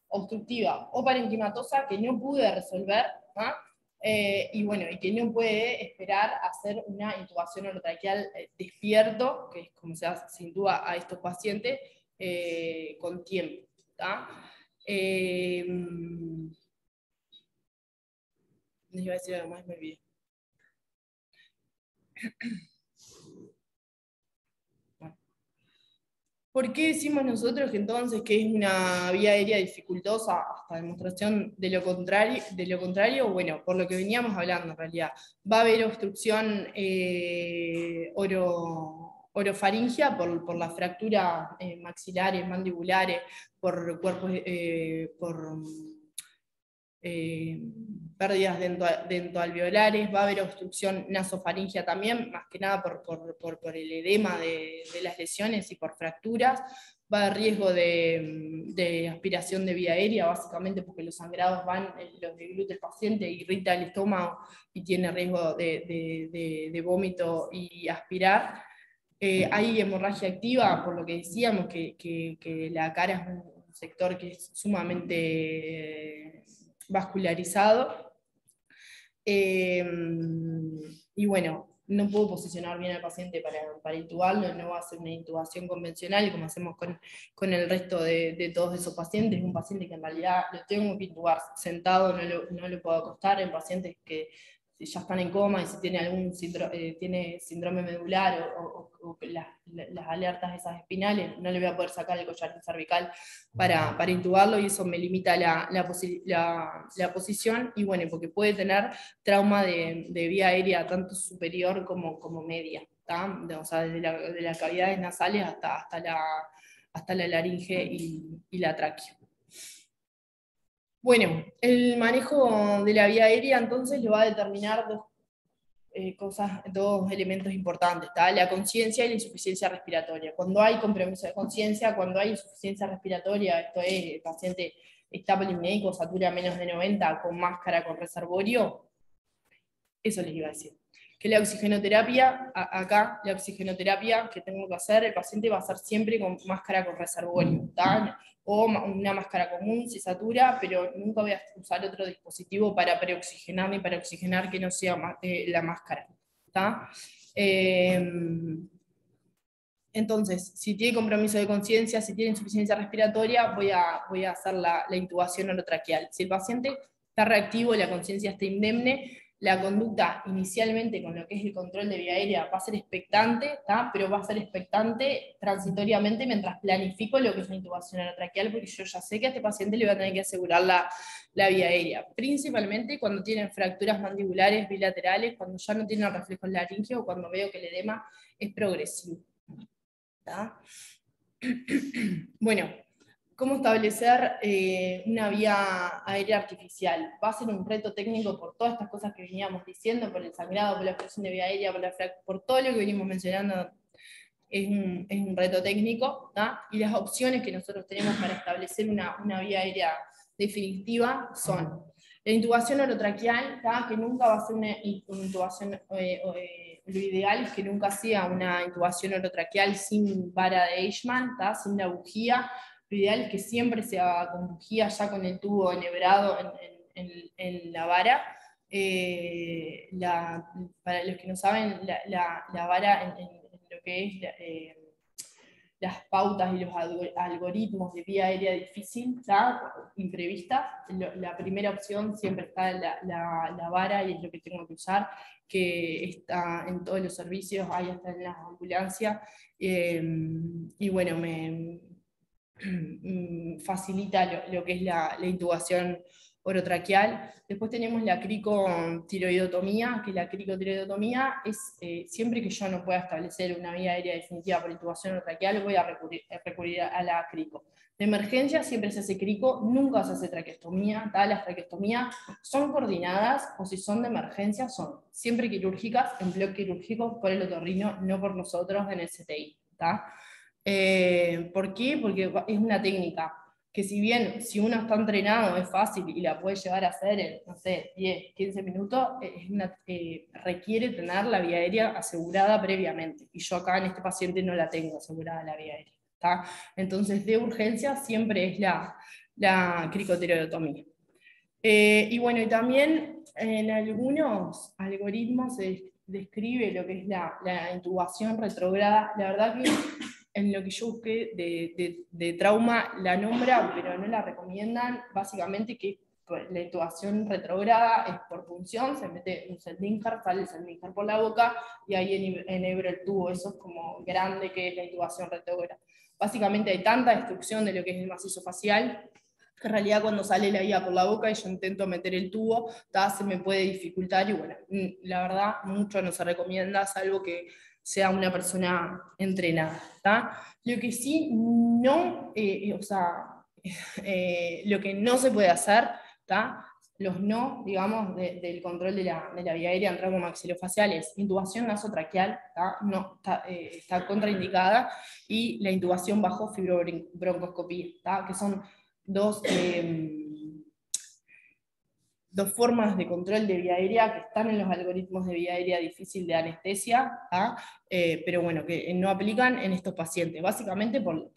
obstructiva o parenquimatosa que no pude resolver, ¿tá? Y bueno, y que no puede esperar a hacer una intubación orotraqueal despierto, que es como se intuba a estos pacientes, con tiempo, ¿tá? Les iba a decir algo más, me olvidé. ¿Por qué decimos nosotros que entonces que es una vía aérea dificultosa hasta demostración de lo contrario? Bueno, por lo que veníamos hablando en realidad. Va a haber obstrucción orofaringia por la fractura maxilares, mandibulares, por cuerpos, por pérdidas dentoalveolares, va a haber obstrucción nasofaringia también, más que nada por el edema de las lesiones y por fracturas, va a haber riesgo de aspiración de vía aérea, básicamente porque los sangrados van, los degluta el paciente, irrita el estómago y tiene riesgo de vómito y aspirar. Hay hemorragia activa, por lo que decíamos, que la cara es un sector que es sumamente vascularizado. Y bueno, no puedo posicionar bien al paciente para intubarlo, no va a ser una intubación convencional como hacemos con el resto de todos esos pacientes. Un paciente que en realidad lo tengo que intubar sentado, no lo puedo acostar. En pacientes que ya están en coma y si tiene algún tiene síndrome medular o las alertas esas espinales, no le voy a poder sacar el collar cervical para intubarlo, y eso me limita la posición, y bueno, porque puede tener trauma de vía aérea tanto superior como media, ¿tá? O sea, desde las cavidades nasales hasta la laringe y la tráquea. Bueno, el manejo de la vía aérea entonces lo va a determinar dos elementos importantes, ¿tá? La conciencia y la insuficiencia respiratoria. Cuando hay compromiso de conciencia, cuando hay insuficiencia respiratoria, esto es, el paciente está polimnéico, satura menos de 90, con máscara, con reservorio, eso les iba a decir. Que la oxigenoterapia, acá, la oxigenoterapia que tengo que hacer, el paciente va a hacer siempre con máscara con reservorio, ¿tá? O una máscara común si satura, pero nunca voy a usar otro dispositivo para preoxigenar ni para oxigenar que no sea la máscara, ¿tá? Entonces, si tiene compromiso de conciencia, si tiene insuficiencia respiratoria, voy a hacer la intubación orotraqueal. Si el paciente está reactivo y la conciencia está indemne, la conducta inicialmente con lo que es el control de vía aérea va a ser expectante, ¿tá? Pero va a ser expectante transitoriamente mientras planifico lo que es la intubación orotraqueal, porque yo ya sé que a este paciente le voy a tener que asegurar la vía aérea, principalmente cuando tienen fracturas mandibulares bilaterales, cuando ya no tienen reflejo laríngeo o cuando veo que el edema es progresivo. ¿Tá? Bueno, ¿cómo establecer una vía aérea artificial? Va a ser un reto técnico por todas estas cosas que veníamos diciendo, por el sangrado, por la expresión de vía aérea, por todo lo que venimos mencionando, es un reto técnico, ¿tá? Y las opciones que nosotros tenemos para establecer una vía aérea definitiva son la intubación orotraqueal, ¿tá? Que nunca va a ser una intubación, lo ideal es que nunca sea una intubación orotraqueal sin vara de Eichmann, ¿tá? Sin la bujía. Lo ideal es que siempre se haga con bujía, ya con el tubo enhebrado en la vara. Para los que no saben, la vara en lo que es las pautas y los algoritmos de vía aérea difícil, ¿tá? Imprevista, la primera opción siempre está la vara y es lo que tengo que usar, que está en todos los servicios, ahí está en las ambulancias, y bueno, me facilita lo que es la intubación orotraqueal. Después tenemos la cricotiroidotomía, que la cricotiroidotomía es siempre que yo no pueda establecer una vía aérea definitiva por intubación orotraqueal, voy a recurrir a la crico. De emergencia siempre se hace crico, nunca se hace traqueostomía. Las traqueostomías son coordinadas, o si son de emergencia, son siempre quirúrgicas, en bloque quirúrgico por el otorrino, no por nosotros en el CTI. ¿Por qué? Porque es una técnica que si uno está entrenado es fácil y la puede llegar a hacer en, no sé, 10, 15 minutos, requiere tener la vía aérea asegurada previamente. Y yo acá en este paciente no la tengo asegurada la vía aérea. ¿Tá? Entonces de urgencia siempre es la cricotiroidotomía. Y bueno, y también en algunos algoritmos se describe lo que es la intubación retrógrada. La verdad que en lo que yo busqué de trauma la nombra, pero no la recomiendan, básicamente que la intubación retrógrada es por punción, se mete un Sendlinger, sale el Sendlinger por la boca y ahí enhebra el tubo, eso es como grande que es la intubación retrógrada. Básicamente hay tanta destrucción de lo que es el macizo facial, que en realidad cuando sale la vía por la boca y yo intento meter el tubo, se me puede dificultar y bueno, la verdad mucho no se recomienda, salvo que sea una persona entrenada. ¿Tá? Lo que sí no, lo que no se puede hacer, ¿tá? Los no, digamos, del control de la vía aérea en tramo maxilofacial es intubación nasotraqueal, ¿tá? No, está contraindicada, y la intubación bajo fibrobroncoscopía, ¿tá? Que son dos formas de control de vía aérea que están en los algoritmos de vía aérea difícil de anestesia, pero bueno, que no aplican en estos pacientes, básicamente por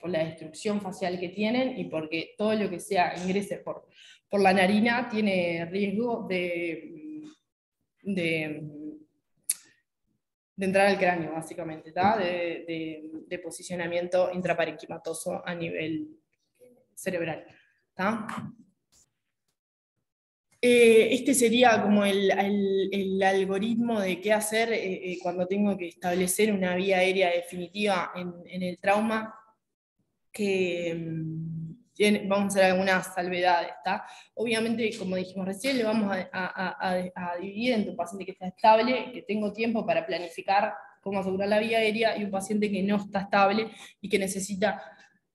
la destrucción facial que tienen y porque todo lo que sea ingrese por la narina tiene riesgo de entrar al cráneo, básicamente, de posicionamiento intraparenquimatoso a nivel cerebral. Este sería como el algoritmo de qué hacer cuando tengo que establecer una vía aérea definitiva en el trauma, que vamos a hacer algunas salvedades. Obviamente, como dijimos recién, le vamos a dividir entre un paciente que está estable, que tengo tiempo para planificar cómo asegurar la vía aérea, y un paciente que no está estable y que necesita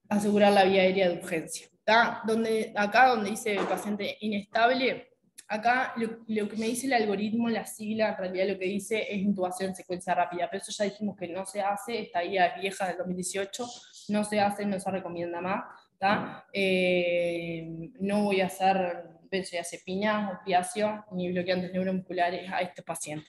asegurar la vía aérea de urgencia. Acá donde dice el paciente inestable, acá lo que me dice el algoritmo, la sigla, en realidad lo que dice es intubación en secuencia rápida, pero eso ya dijimos que no se hace, esta guía es vieja del 2018, no se hace, no se recomienda más. No voy a hacer benzodiazepina, opiáceo, ni bloqueantes neuromusculares a este paciente.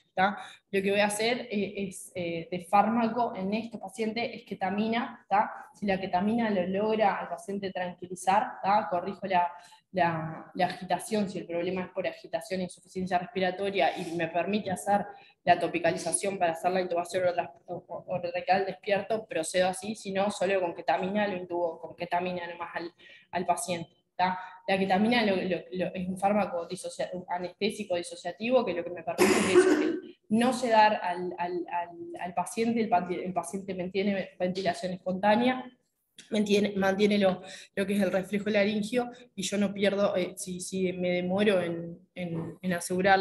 Lo que voy a hacer es de fármaco en este paciente es ketamina. Si la ketamina lo logra al paciente tranquilizar, corrijo la agitación, si el problema es por agitación e insuficiencia respiratoria, y me permite hacer la topicalización para hacer la intubación orotraqueal despierto, procedo así, si no, solo con ketamina, lo intubo con ketamina nomás al paciente. ¿tá? La ketamina es un fármaco anestésico disociativo que lo que me permite es no sedar al paciente, el paciente mantiene ventilación espontánea, mantiene lo que es el reflejo laringio, y yo no pierdo, si me demoro en asegurar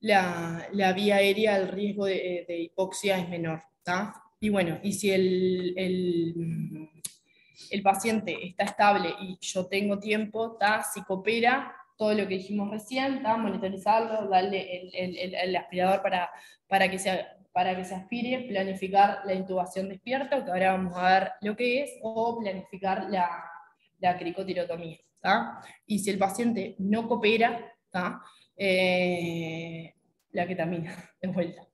la vía aérea, el riesgo de hipoxia es menor. ¿Tá? Y bueno, y si el paciente está estable y yo tengo tiempo, ¿tá? Si coopera, todo lo que dijimos recién, ¿tá? Monitorizarlo, darle el aspirador para que se aspire, planificar la intubación despierta, que ahora vamos a ver lo que es, o planificar la cricotirotomía. ¿Tá? Y si el paciente no coopera, ¿tá? La ketamina, de vuelta.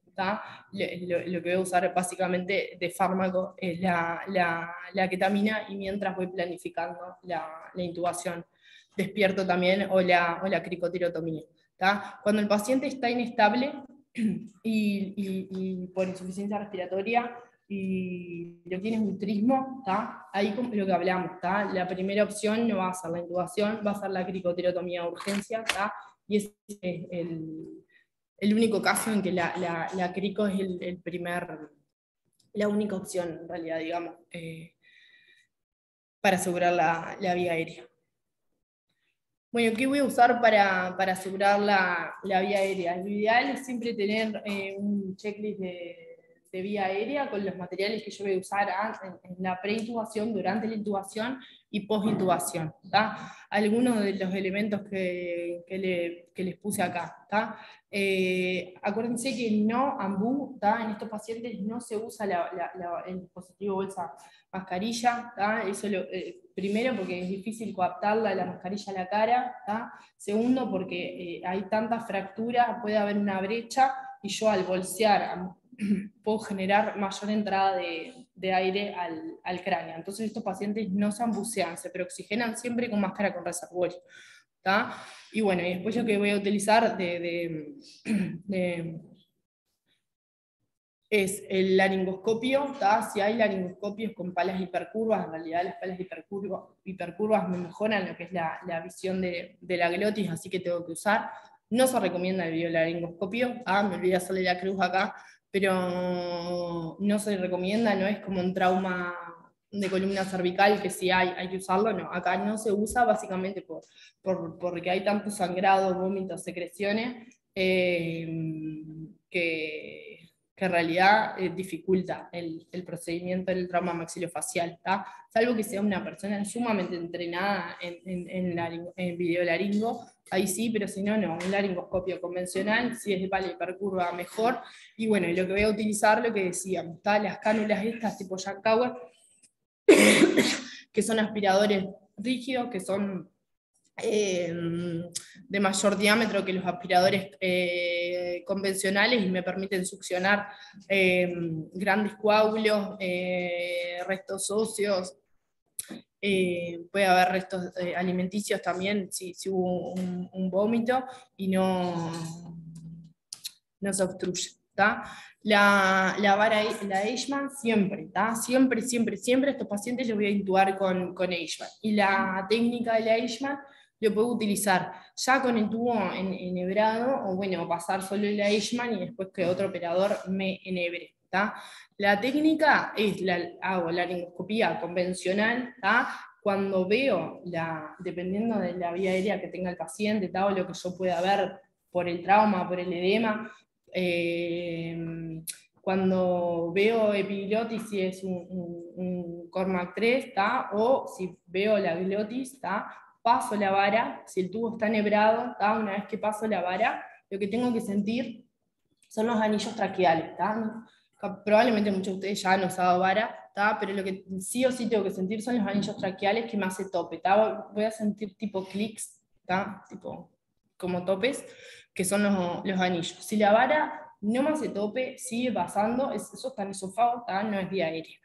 Lo que voy a usar básicamente de fármaco es la ketamina, y mientras voy planificando la intubación despierto también, o la cricotirotomía. Cuando el paciente está inestable y por insuficiencia respiratoria y lo que tiene es un trismo, ahí como lo que hablamos, la primera opción no va a ser la intubación, va a ser la cricotirotomía de urgencia, y ese es el único caso en que la crico es la única opción, en realidad, digamos, para asegurar la vía aérea. Bueno, ¿qué voy a usar para asegurar la vía aérea? Lo ideal es siempre tener un checklist de vía aérea con los materiales que yo voy a usar en la preintubación, durante la intubación y postintubación. Algunos de los elementos que les puse acá. Acuérdense que no AMBU, en estos pacientes no se usa el dispositivo bolsa mascarilla. Eso primero porque es difícil coaptarla la mascarilla a la cara. Segundo porque hay tantas fracturas, puede haber una brecha, y yo al bolsear puedo generar mayor entrada de aire al cráneo. Entonces estos pacientes no se ambucean, se preoxigenan siempre con máscara con reservorio. Y bueno, y después lo que voy a utilizar es el laringoscopio. Si hay laringoscopios con palas hipercurvas, en realidad las palas hipercurvas me mejoran lo que es la visión de la glotis, así que tengo que usar. No se recomienda el biolaringoscopio, me olvidé hacerle la cruz acá, pero no se recomienda, no es como un trauma de columna cervical que si hay que usarlo, no, acá no se usa básicamente porque hay tanto sangrado, vómitos, secreciones, que en realidad dificulta el procedimiento del trauma maxilofacial, salvo que sea una persona sumamente entrenada en videolaringo, ahí sí, pero si no, un laringoscopio convencional, si es de pala hipercurva mejor. Y bueno, lo que voy a utilizar, lo que decíamos, las cánulas estas tipo Jack Tower, que son aspiradores rígidos, que son de mayor diámetro que los aspiradores convencionales, y me permiten succionar grandes coágulos, restos óseos, puede haber restos alimenticios también si hubo un vómito y no se obstruye. La vara, la Eichmann, siempre, siempre estos pacientes los voy a intubar con Eichmann. Y la técnica de la Eichmann lo puedo utilizar ya con el tubo enhebrado, o bueno, pasar solo la Eichmann y después que otro operador me enhebre. La técnica es, hago la laringoscopía convencional, cuando veo, dependiendo de la vía aérea que tenga el paciente, o lo que yo pueda ver por el trauma, por el edema, cuando veo epiglotis, si es un Cormac 3, o si veo la glotis, paso la vara, si el tubo está enhebrado, una vez que paso la vara, lo que tengo que sentir son los anillos traqueales. Probablemente muchos de ustedes ya han usado vara, pero lo que sí o sí tengo que sentir son los anillos traqueales que me hace tope. Voy a sentir tipo clics, tipo como topes, que son los anillos. Si la vara no me hace tope, sigue pasando, eso está en esófago, no es vía aérea.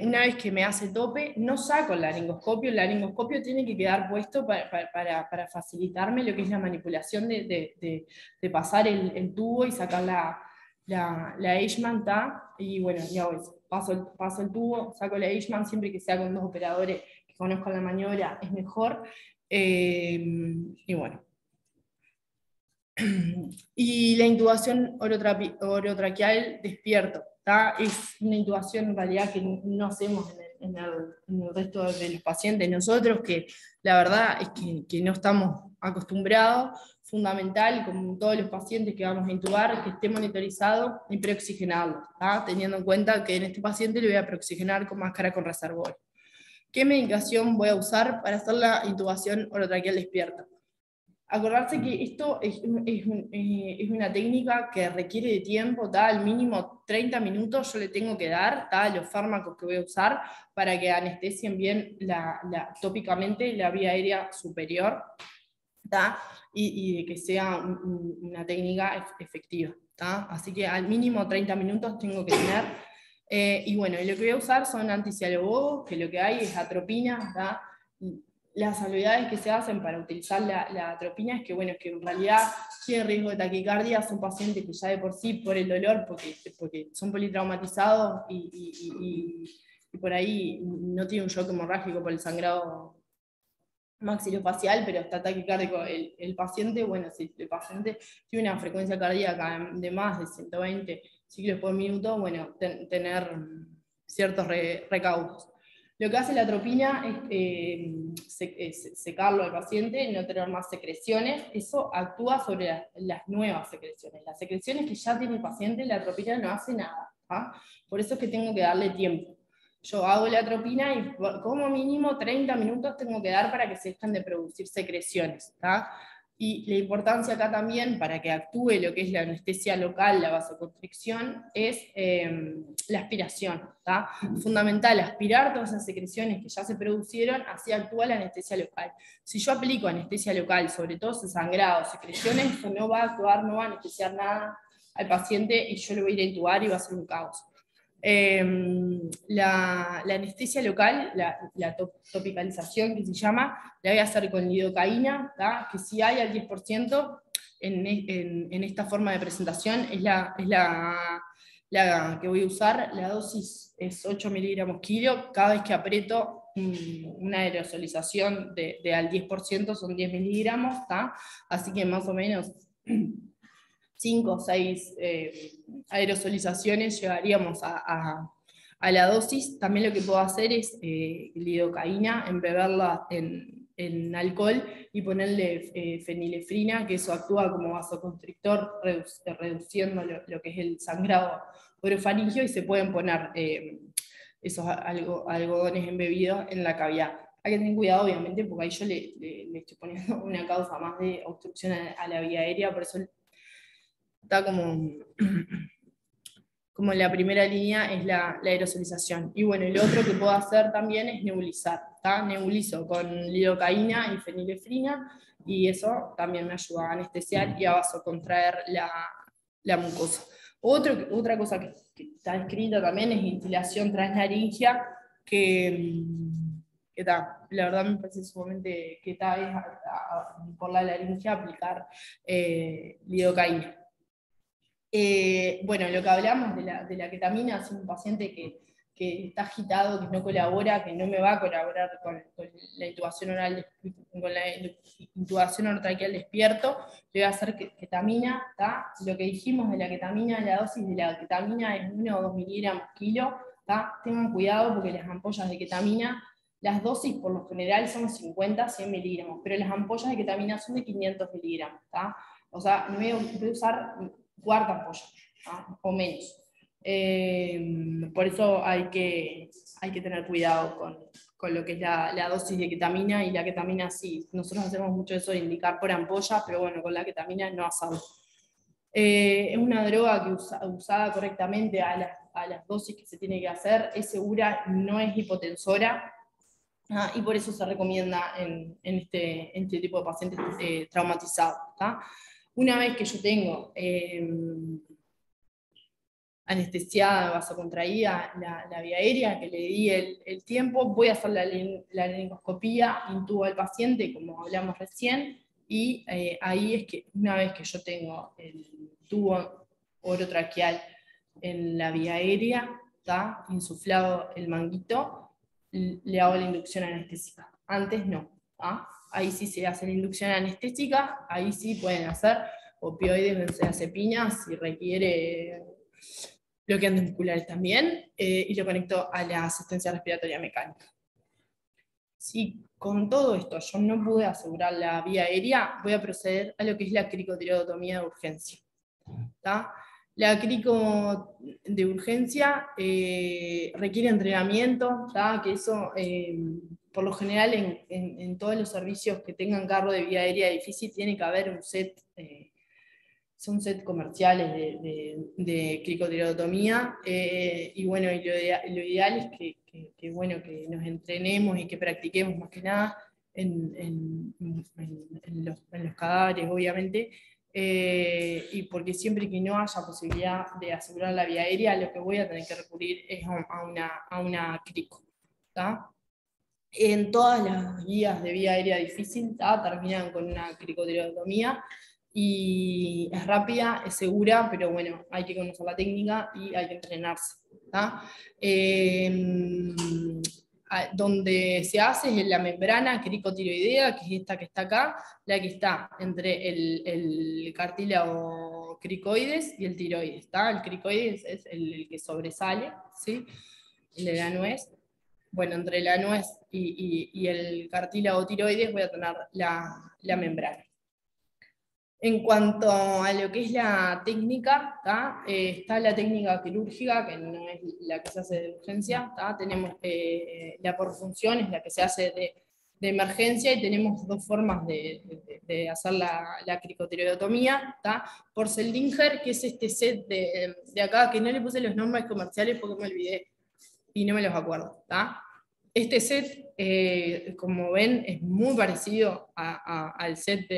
Una vez que me hace tope, no saco el laringoscopio tiene que quedar puesto para facilitarme lo que es la manipulación de pasar el tubo y sacar la Eichmann, y bueno, ya hago eso. Paso el tubo, saco la Eichmann, siempre que sea con dos operadores que conozcan la maniobra es mejor. Y bueno. Y la intubación orotraqueal despierto, ¿tá? Es una intubación en realidad que no hacemos en el resto de los pacientes. Nosotros, que la verdad es que no estamos acostumbrados, fundamental, como todos los pacientes que vamos a intubar, que esté monitorizado y preoxigenado, ¿tá? Teniendo en cuenta que en este paciente le voy a preoxigenar con máscara con reservorio. ¿Qué medicación voy a usar para hacer la intubación orotraqueal despierta? Acordarse que esto es una técnica que requiere de tiempo, al mínimo 30 minutos yo le tengo que dar los fármacos que voy a usar para que anestesien bien tópicamente la vía aérea superior, y de que sea una técnica efectiva. Así que al mínimo 30 minutos tengo que tener. Y bueno, lo que voy a usar son anticialobogos, que lo que hay es atropina. Las salvedades que se hacen para utilizar la atropina es que, bueno, que en realidad tiene riesgo de taquicardia, son pacientes que ya de por sí, por el dolor, porque son politraumatizados y por ahí no tiene un shock hemorrágico por el sangrado maxilofacial, pero está taquicárdico el paciente. Bueno, si el paciente tiene una frecuencia cardíaca de más de 120 ciclos por minuto, bueno, tener ciertos recaudos. Lo que hace la atropina es secarlo al paciente, no tener más secreciones. Eso actúa sobre las nuevas secreciones. Las secreciones que ya tiene el paciente, la atropina no hace nada. Por eso es que tengo que darle tiempo. Yo hago la atropina y como mínimo 30 minutos tengo que dar para que se dejen de producir secreciones. Y la importancia acá también, para que actúe lo que es la anestesia local, la vasoconstricción, es la aspiración. Fundamental aspirar todas esas secreciones que ya se producieron, así actúa la anestesia local. Si yo aplico anestesia local, sobre todo ese sangrado, secreciones, eso no va a actuar, no va a anestesiar nada al paciente y yo lo voy a ir a intubar y va a ser un caos. La anestesia local, la topicalización que se llama, la voy a hacer con lidocaína, que si hay al 10% en esta forma de presentación, es la que voy a usar. La dosis es 8 miligramos kilo, cada vez que aprieto una aerosolización de al 10% son 10 miligramos, así que más o menos 5 o 6 aerosolizaciones llegaríamos a la dosis. También lo que puedo hacer es lidocaína, embeberla en alcohol y ponerle fenilefrina, que eso actúa como vasoconstrictor, reduciendo lo que es el sangrado orofaringio, y se pueden poner esos algodones embebidos en la cavidad. Hay que tener cuidado, obviamente, porque ahí yo le estoy poniendo una causa más de obstrucción a la vía aérea, por eso está como la primera línea es la aerosolización. Y bueno, lo otro que puedo hacer también es nebulizar. Nebulizo con lidocaína y fenilefrina, y eso también me ayuda a anestesiar y a vasocontraer la mucosa. Otra cosa que está escrita también es instilación translaringia, que la verdad me parece sumamente que está por la laringe aplicar lidocaína. Bueno, lo que hablamos de la ketamina, es un paciente que está agitado, que no colabora, que no me va a colaborar con la intubación oral, con la intubación orotraqueal despierto, le voy a hacer ketamina. Lo que dijimos de la ketamina, la dosis de la ketamina es 1 o 2 miligramos kilo. Tengan cuidado porque las ampollas de ketamina, las dosis por lo general son 50, 100 miligramos, pero las ampollas de ketamina son de 500 miligramos. O sea, no voy a usar cuarta ampolla, o menos. Por eso hay que tener cuidado con lo que es la dosis de ketamina, y la ketamina sí, nosotros hacemos mucho eso de indicar por ampolla, pero bueno, con la ketamina no hacemos. Es una droga que usada correctamente a las dosis que se tiene que hacer, es segura, no es hipotensora, y por eso se recomienda en este tipo de pacientes traumatizados. Una vez que yo tengo anestesiada, vasocontraída la vía aérea, que le di el tiempo, voy a hacer la laringoscopía, intubo al paciente, como hablamos recién, y ahí es que una vez que yo tengo el tubo orotraqueal en la vía aérea, insuflado el manguito, le hago la inducción anestésica. Antes no. Ahí sí se hace la inducción anestésica, ahí sí pueden hacer opioides, benzodiazepinas, si requiere bloqueantes musculares también, y lo conecto a la asistencia respiratoria mecánica. Si con todo esto yo no pude asegurar la vía aérea, voy a proceder a lo que es la cricotiroidotomía de urgencia. ¿Tá? La crico de urgencia requiere entrenamiento, ¿tá? Que eso, por lo general, en todos los servicios que tengan carro de vía aérea difícil, tiene que haber un set, son set comerciales de cricotiroidotomía, y bueno, y lo ideal es que nos entrenemos y que practiquemos más que nada en los cadáveres, obviamente, y porque siempre que no haya posibilidad de asegurar la vía aérea, lo que voy a tener que recurrir es a una crico. ¿Tá? En todas las guías de vía aérea difícil, ¿tá? Terminan con una cricotiroidotomía, y es rápida, es segura, pero bueno, hay que conocer la técnica y hay que entrenarse. ¿Tá? Donde se hace es en la membrana cricotiroidea, que es esta que está acá, la que está entre el cartílago cricoides y el tiroides. ¿Tá? El cricoides es el que sobresale, ¿sí? El de la nuez. Bueno, entre la nuez y el cartílago tiroides voy a tener la membrana. En cuanto a lo que es la técnica, está la técnica quirúrgica, que no es la que se hace de urgencia, tenemos la porfunción, es la que se hace de emergencia, y tenemos dos formas de hacer la cricotiroidotomía. Por Seldinger, que es este set de acá, que no le puse los nombres comerciales porque me olvidé y no me los acuerdo. Este set, como ven, es muy parecido al set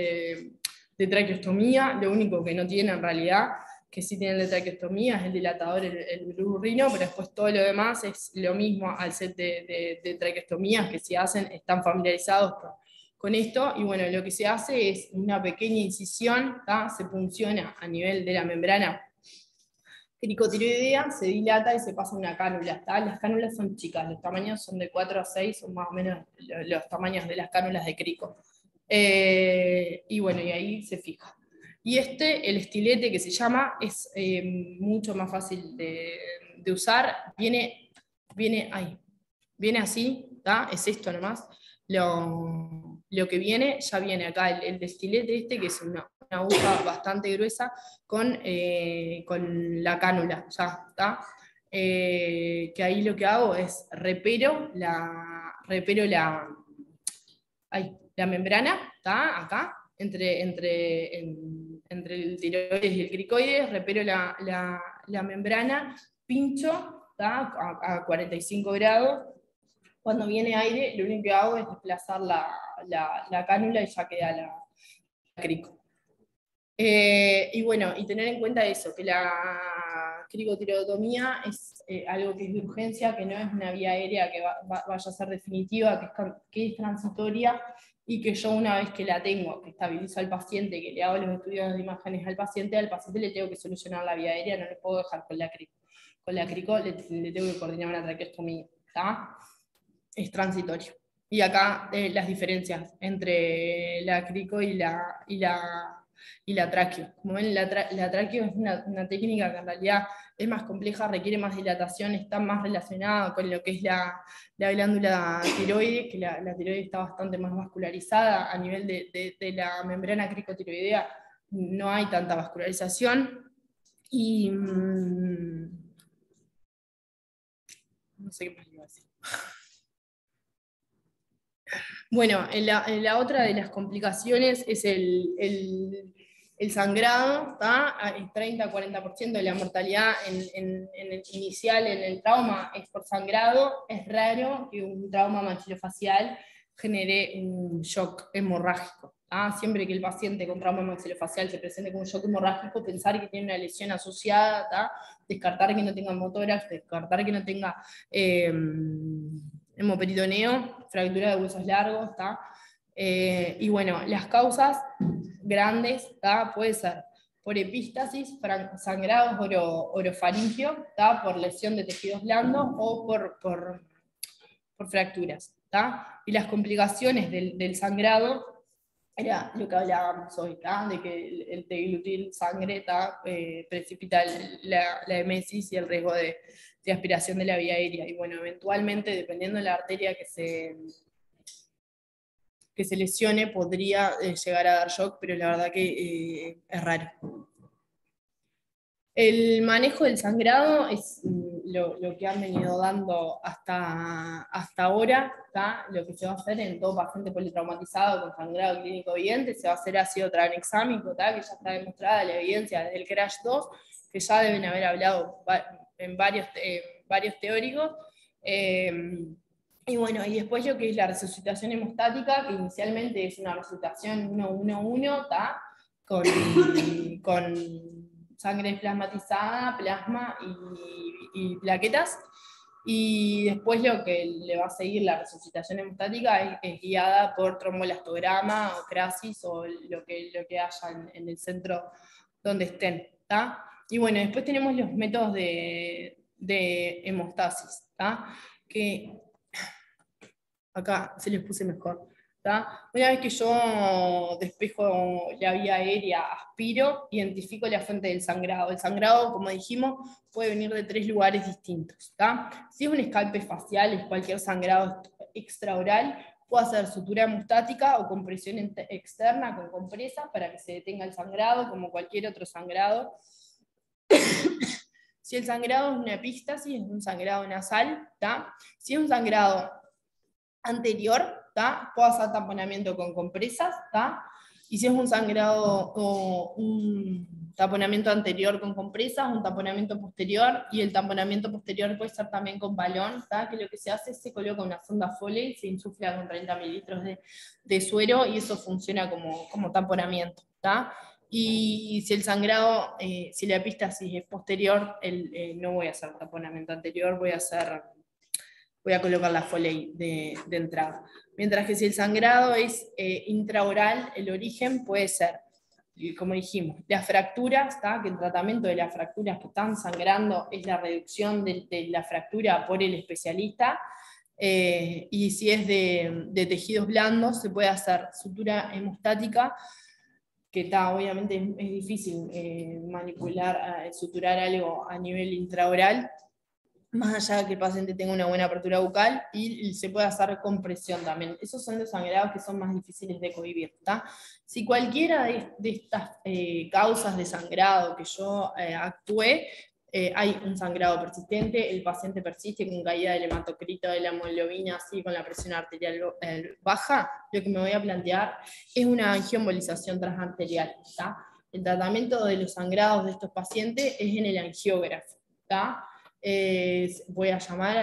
de traqueostomía. Lo único que no tiene en realidad, que sí tiene el de traqueostomía, es el dilatador, el blurrino, pero después todo lo demás es lo mismo al set de traqueostomías, que si hacen, están familiarizados con esto. Y bueno, lo que se hace es una pequeña incisión, se punciona a nivel de la membrana cricotiroidea, se dilata y se pasa una cánula. Las cánulas son chicas, los tamaños son de 4 a 6, son más o menos los tamaños de las cánulas de crico. Y bueno, y ahí se fija. Y el estilete que se llama, es mucho más fácil de usar. Viene así, es esto nomás. Lo que viene, ya viene acá el estilete este, que es una aguja bastante gruesa con la cánula, ya está. Que ahí lo que hago es repero la membrana, ¿tá? Acá, entre el tiroides y el cricoides, repero la membrana, pincho, ¿tá? A 45 grados. Cuando viene aire, lo único que hago es desplazar la cánula y ya queda la crico. Y bueno, y tener en cuenta eso, que la cricotiroidotomía es algo que es de urgencia, que no es una vía aérea que vaya a ser definitiva, que es transitoria, y que yo, una vez que la tengo, que estabilizo al paciente, que le hago los estudios de imágenes al paciente le tengo que solucionar la vía aérea, no le puedo dejar con la crico. Con la crico le tengo que coordinar una traqueostomía, ¿tá? Es transitorio. Y acá las diferencias entre la crico y la traqueo. Como ven, la traqueo es una técnica que en realidad es más compleja, requiere más dilatación, está más relacionada con lo que es la glándula tiroides, que la tiroides está bastante más vascularizada. A nivel de la membrana cricotiroidea no hay tanta vascularización. Y no sé qué más iba a decir. Bueno, en la otra de las complicaciones es el sangrado, el 30-40% de la mortalidad inicial en el trauma es por sangrado. Es raro que un trauma maxilofacial genere un shock hemorrágico. Siempre que el paciente con trauma maxilofacial se presente con un shock hemorrágico, pensar que tiene una lesión asociada, descartar que no tenga motórax, descartar que no tenga hemoperitoneo, fractura de huesos largos, y bueno, las causas grandes, puede ser por epístasis, sangrados orofaringio, por lesión de tejidos blandos, o por fracturas, ¿tá? Y las complicaciones del sangrado era lo que hablábamos hoy, ¿tá? De que el teglutil sangre precipita la emesis y el riesgo de aspiración de la vía aérea. Y bueno, eventualmente, dependiendo de la arteria que se lesione, podría llegar a dar shock, pero la verdad que es raro. El manejo del sangrado es lo que han venido dando hasta ahora, ¿tá? Lo que se va a hacer en todo paciente politraumatizado con sangrado clínico evidente, se va a hacer ácido tranexámico, ¿tá? Que ya está demostrada la evidencia desde el CRASH 2, que ya deben haber hablado en varios teóricos. Y bueno, y después lo que es la resucitación hemostática, que inicialmente es una resucitación 1-1-1, ¿tá? Con sangre plasmatizada, plasma y plaquetas. Y después lo que le va a seguir la resucitación hemostática es guiada por trombolastograma o crasis o lo que haya en el centro donde estén, ¿tá? Y bueno, después tenemos los métodos de hemostasis, ¿tá? Que acá se les puse mejor. ¿Tá? Una vez que yo despejo la vía aérea, aspiro, identifico la fuente del sangrado. El sangrado, como dijimos, puede venir de 3 lugares distintos. ¿Tá? Si es un escalpe facial, es cualquier sangrado extraoral, puede ser sutura hemostática o compresión externa con compresa para que se detenga el sangrado, como cualquier otro sangrado. Si el sangrado es una epístasis, es un sangrado nasal. ¿Tá? Si es un sangrado anterior, ¿tá? Puedo hacer tamponamiento con compresas, ¿tá? Y si es un sangrado o un taponamiento anterior con compresas, un taponamiento posterior, y el taponamiento posterior puede ser también con balón, ¿tá? Que lo que se hace es se coloca una sonda Foley, se insufla con 30 mililitros de suero, y eso funciona como taponamiento, ¿tá? Y si el sangrado, si la epístasis es posterior, no voy a hacer taponamiento anterior, voy a colocar la Foley de entrada. Mientras que si el sangrado es intraoral, el origen puede ser, como dijimos, las fracturas, ¿tá? Que el tratamiento de las fracturas que están sangrando es la reducción de la fractura por el especialista, y si es de tejidos blandos, se puede hacer sutura hemostática, que está, obviamente es difícil manipular, suturar algo a nivel intraoral, más allá de que el paciente tenga una buena apertura bucal, y se puede hacer compresión también. Esos son los sangrados que son más difíciles de cohibir, ¿tá? Si cualquiera de estas causas de sangrado que yo actué, hay un sangrado persistente, el paciente persiste con caída del hematocrito, de la hemoglobina, así con la presión arterial baja, lo que me voy a plantear es una angioembolización transarterial, ¿tá? El tratamiento de los sangrados de estos pacientes es en el angiógrafo, ¿tá? Voy a llamar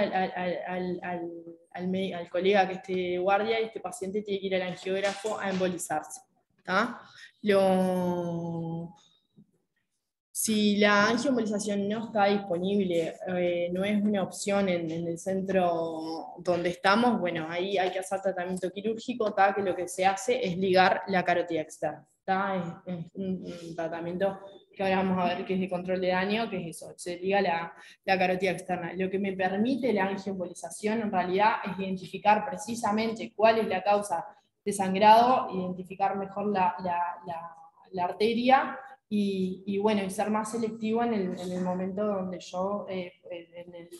al colega que esté de guardia, y este paciente tiene que ir al angiógrafo a embolizarse, ¿tá? Si la angioembolización no está disponible, no es una opción en el centro donde estamos, bueno, ahí hay que hacer tratamiento quirúrgico, ¿tá? Que lo que se hace es ligar la carótida externa, ¿tá? Es un tratamiento que ahora vamos a ver que es de control de daño, que es eso, se liga la carótida externa. Lo que me permite la angioembolización en realidad es identificar precisamente cuál es la causa de sangrado, identificar mejor la arteria, y bueno, y ser más selectivo en el momento donde yo,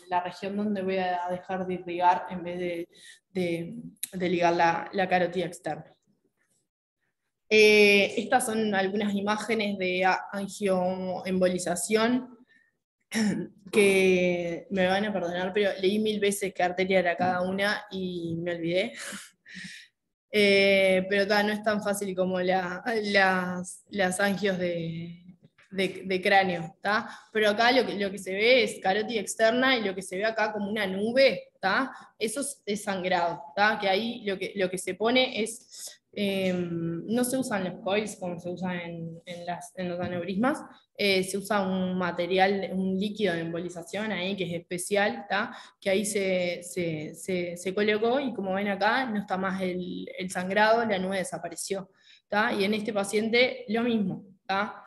la región donde voy a dejar de irrigar en vez de ligar la carótida externa. Estas son algunas imágenes de angioembolización, que me van a perdonar, pero leí 1000 veces qué arteria era cada una y me olvidé. Pero no es tan fácil como las angios de cráneo, ¿tá? Pero acá lo que se ve es carótida externa, y lo que se ve acá como una nube, ¿tá? Eso es sangrado, ¿tá? Que ahí lo que se pone es, no se usan los coils como se usa en los aneurismas, se usa un material, un líquido de embolización ahí que es especial, ¿tá? Que ahí se colocó, y como ven acá, no está más el sangrado, la nube desapareció, ¿tá? Y en este paciente lo mismo, ¿tá?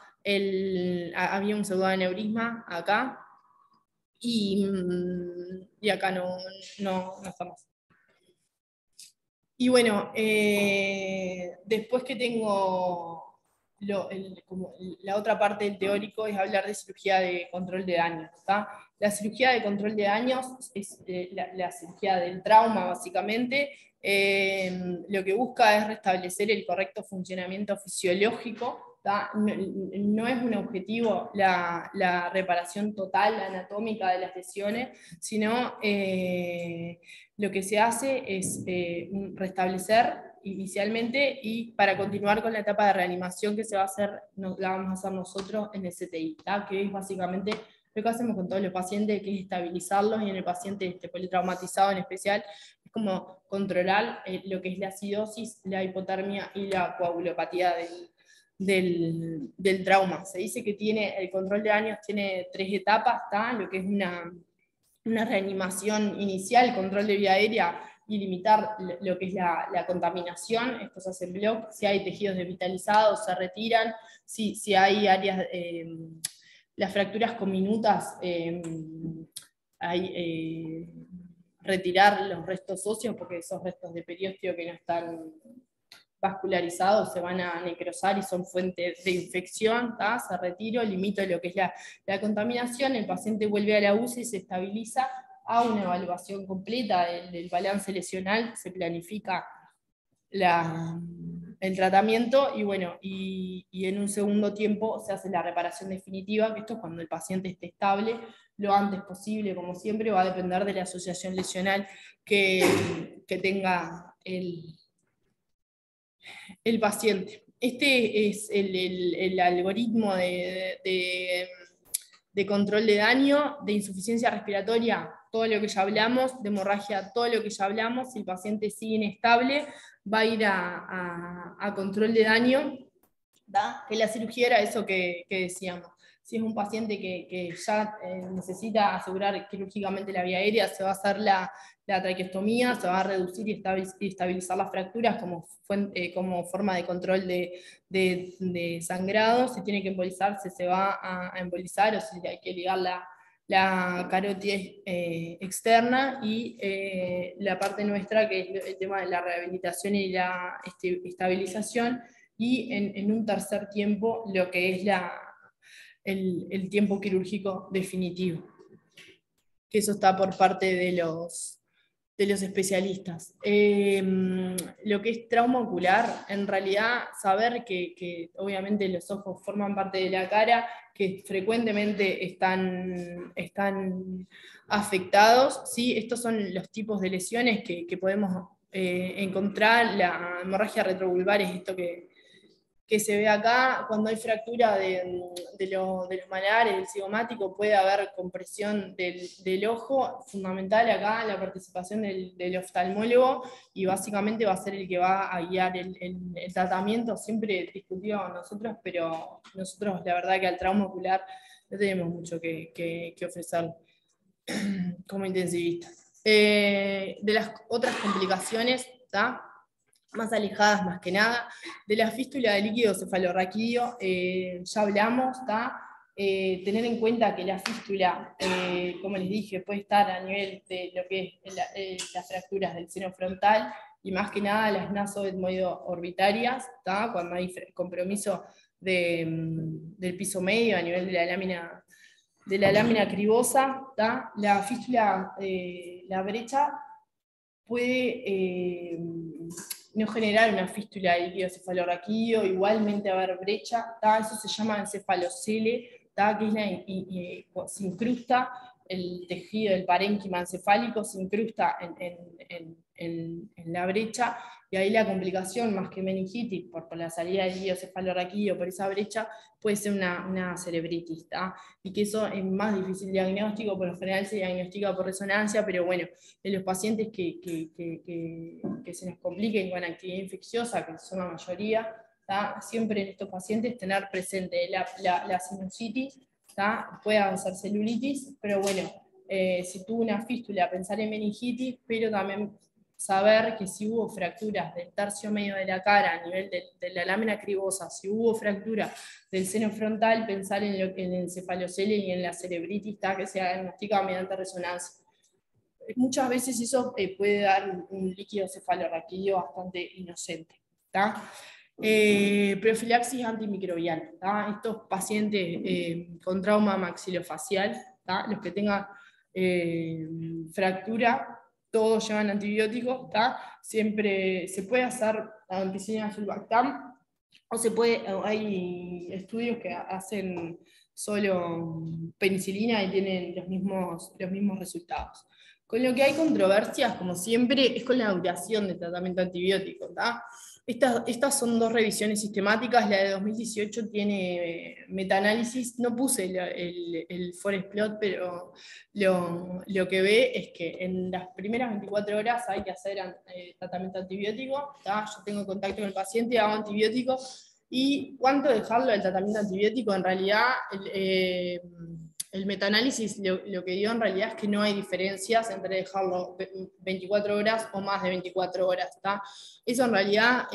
Había un pseudoaneurisma acá, y acá no está más. Y bueno, después que tengo como la otra parte del teórico es hablar de cirugía de control de daños. ¿Tá? La cirugía de control de daños es la cirugía del trauma, básicamente. Lo que busca es restablecer el correcto funcionamiento fisiológico. ¿Tá? No, no es un objetivo la reparación total anatómica de las lesiones, sino lo que se hace es restablecer inicialmente y para continuar con la etapa de reanimación que se va a hacer, la vamos a hacer nosotros en el CTI, ¿tá? Que es básicamente lo que hacemos con todos los pacientes, que es estabilizarlos, y en el paciente politraumatizado en especial, es como controlar lo que es la acidosis, la hipotermia y la coagulopatía del trauma. Se dice que el control de daños tiene 3 etapas, ¿tá? Lo que es una reanimación inicial, control de vía aérea y limitar lo que es la contaminación. Esto se hace en bloc. Si hay tejidos desvitalizados, se retiran. Si hay áreas, las fracturas comminutas, hay retirar los restos óseos, porque esos restos de periósteo que no están vascularizados se van a necrosar y son fuente de infección, ¿tá? Se retiro, limito lo que es la contaminación, el paciente vuelve a la UCI y se estabiliza, a una evaluación completa del balance lesional, se planifica el tratamiento y bueno, y en un segundo tiempo se hace la reparación definitiva, que esto es cuando el paciente esté estable lo antes posible, como siempre va a depender de la asociación lesional que tenga el paciente. Este es el algoritmo de control de daño, de insuficiencia respiratoria, todo lo que ya hablamos, de hemorragia, todo lo que ya hablamos. Si el paciente sigue inestable, va a ir a control de daño, ¿da? Que la cirugía era eso que decíamos. Si es un paciente que ya necesita asegurar quirúrgicamente la vía aérea, se va a hacer la traqueostomía, se va a reducir y estabilizar las fracturas como forma de control de sangrado. Si tiene que embolizarse, se va a embolizar, o si hay que ligar la carótida externa, y la parte nuestra, que es el tema de la rehabilitación y la estabilización, y en un tercer tiempo lo que es el tiempo quirúrgico definitivo, que eso está por parte de los especialistas. Lo que es trauma ocular, en realidad saber que obviamente los ojos forman parte de la cara, que frecuentemente están afectados, ¿sí? Estos son los tipos de lesiones que podemos encontrar. La hemorragia retrovulvar es esto que se ve acá. Cuando hay fractura de los malares, del cigomático, puede haber compresión del ojo. Fundamental acá la participación del oftalmólogo, y básicamente va a ser el que va a guiar el tratamiento, siempre discutido con nosotros, pero nosotros la verdad que al trauma ocular no tenemos mucho que ofrecer como intensivistas. De las otras complicaciones, ¿tá? Más alejadas más que nada, de la fístula de líquido cefalorraquídeo, ya hablamos, ¿tá? Tener en cuenta que la fístula, como les dije, puede estar a nivel de lo que es las fracturas del seno frontal, y más que nada las nasoetmoido-orbitarias, ¿tá? Cuando hay compromiso del piso medio a nivel de la lámina cribosa, ¿tá? La fístula, la brecha, puede no generar una fístula de líquido cefalorraquídeo, igualmente haber brecha, ¿tá? Eso se llama encefalocele, ¿tá? Que es se incrusta el tejido del parénquima encefálico, se incrusta en la brecha, y ahí la complicación, más que meningitis, por la salida del líquido cefalorraquídeo por esa brecha, puede ser una cerebritis, ¿tá? Y que eso es más difícil diagnóstico, por lo general se diagnostica por resonancia, pero bueno, en los pacientes que se nos compliquen con actividad infecciosa, que son la mayoría, ¿tá? Siempre en estos pacientes tener presente la sinusitis, ¿tá? Puede avanzar celulitis, pero bueno, si tuvo una fístula, pensar en meningitis, pero también saber que si hubo fracturas del tercio medio de la cara a nivel de la lámina cribosa, si hubo fractura del seno frontal, pensar en el encefalocele y en la cerebritis, ¿tá? Que se diagnostica mediante resonancia. muchas veces eso puede dar un líquido cefalorraquídeo bastante inocente. ¿Tá? Profilaxis antimicrobiana. ¿Tá? Estos pacientes con trauma maxilofacial, ¿tá? Los que tengan fractura, todos llevan antibióticos, ¿tá? Siempre se puede hacer ampicilina sulbactam, o se puede, hay estudios que hacen solo penicilina y tienen los mismos resultados. Con lo que hay controversias, como siempre, es con la duración del tratamiento antibiótico. ¿tá? Estas son 2 revisiones sistemáticas. La de 2018 tiene metaanálisis. No puse el forest plot, pero lo que ve es que en las primeras 24 horas hay que hacer tratamiento antibiótico. ¿tá? Yo tengo contacto con el paciente, hago antibiótico. ¿Y cuánto dejarlo del tratamiento antibiótico? En realidad, el metaanálisis lo que dio en realidad es que no hay diferencias entre dejarlo 24 horas o más de 24 horas. ¿tá? Eso en realidad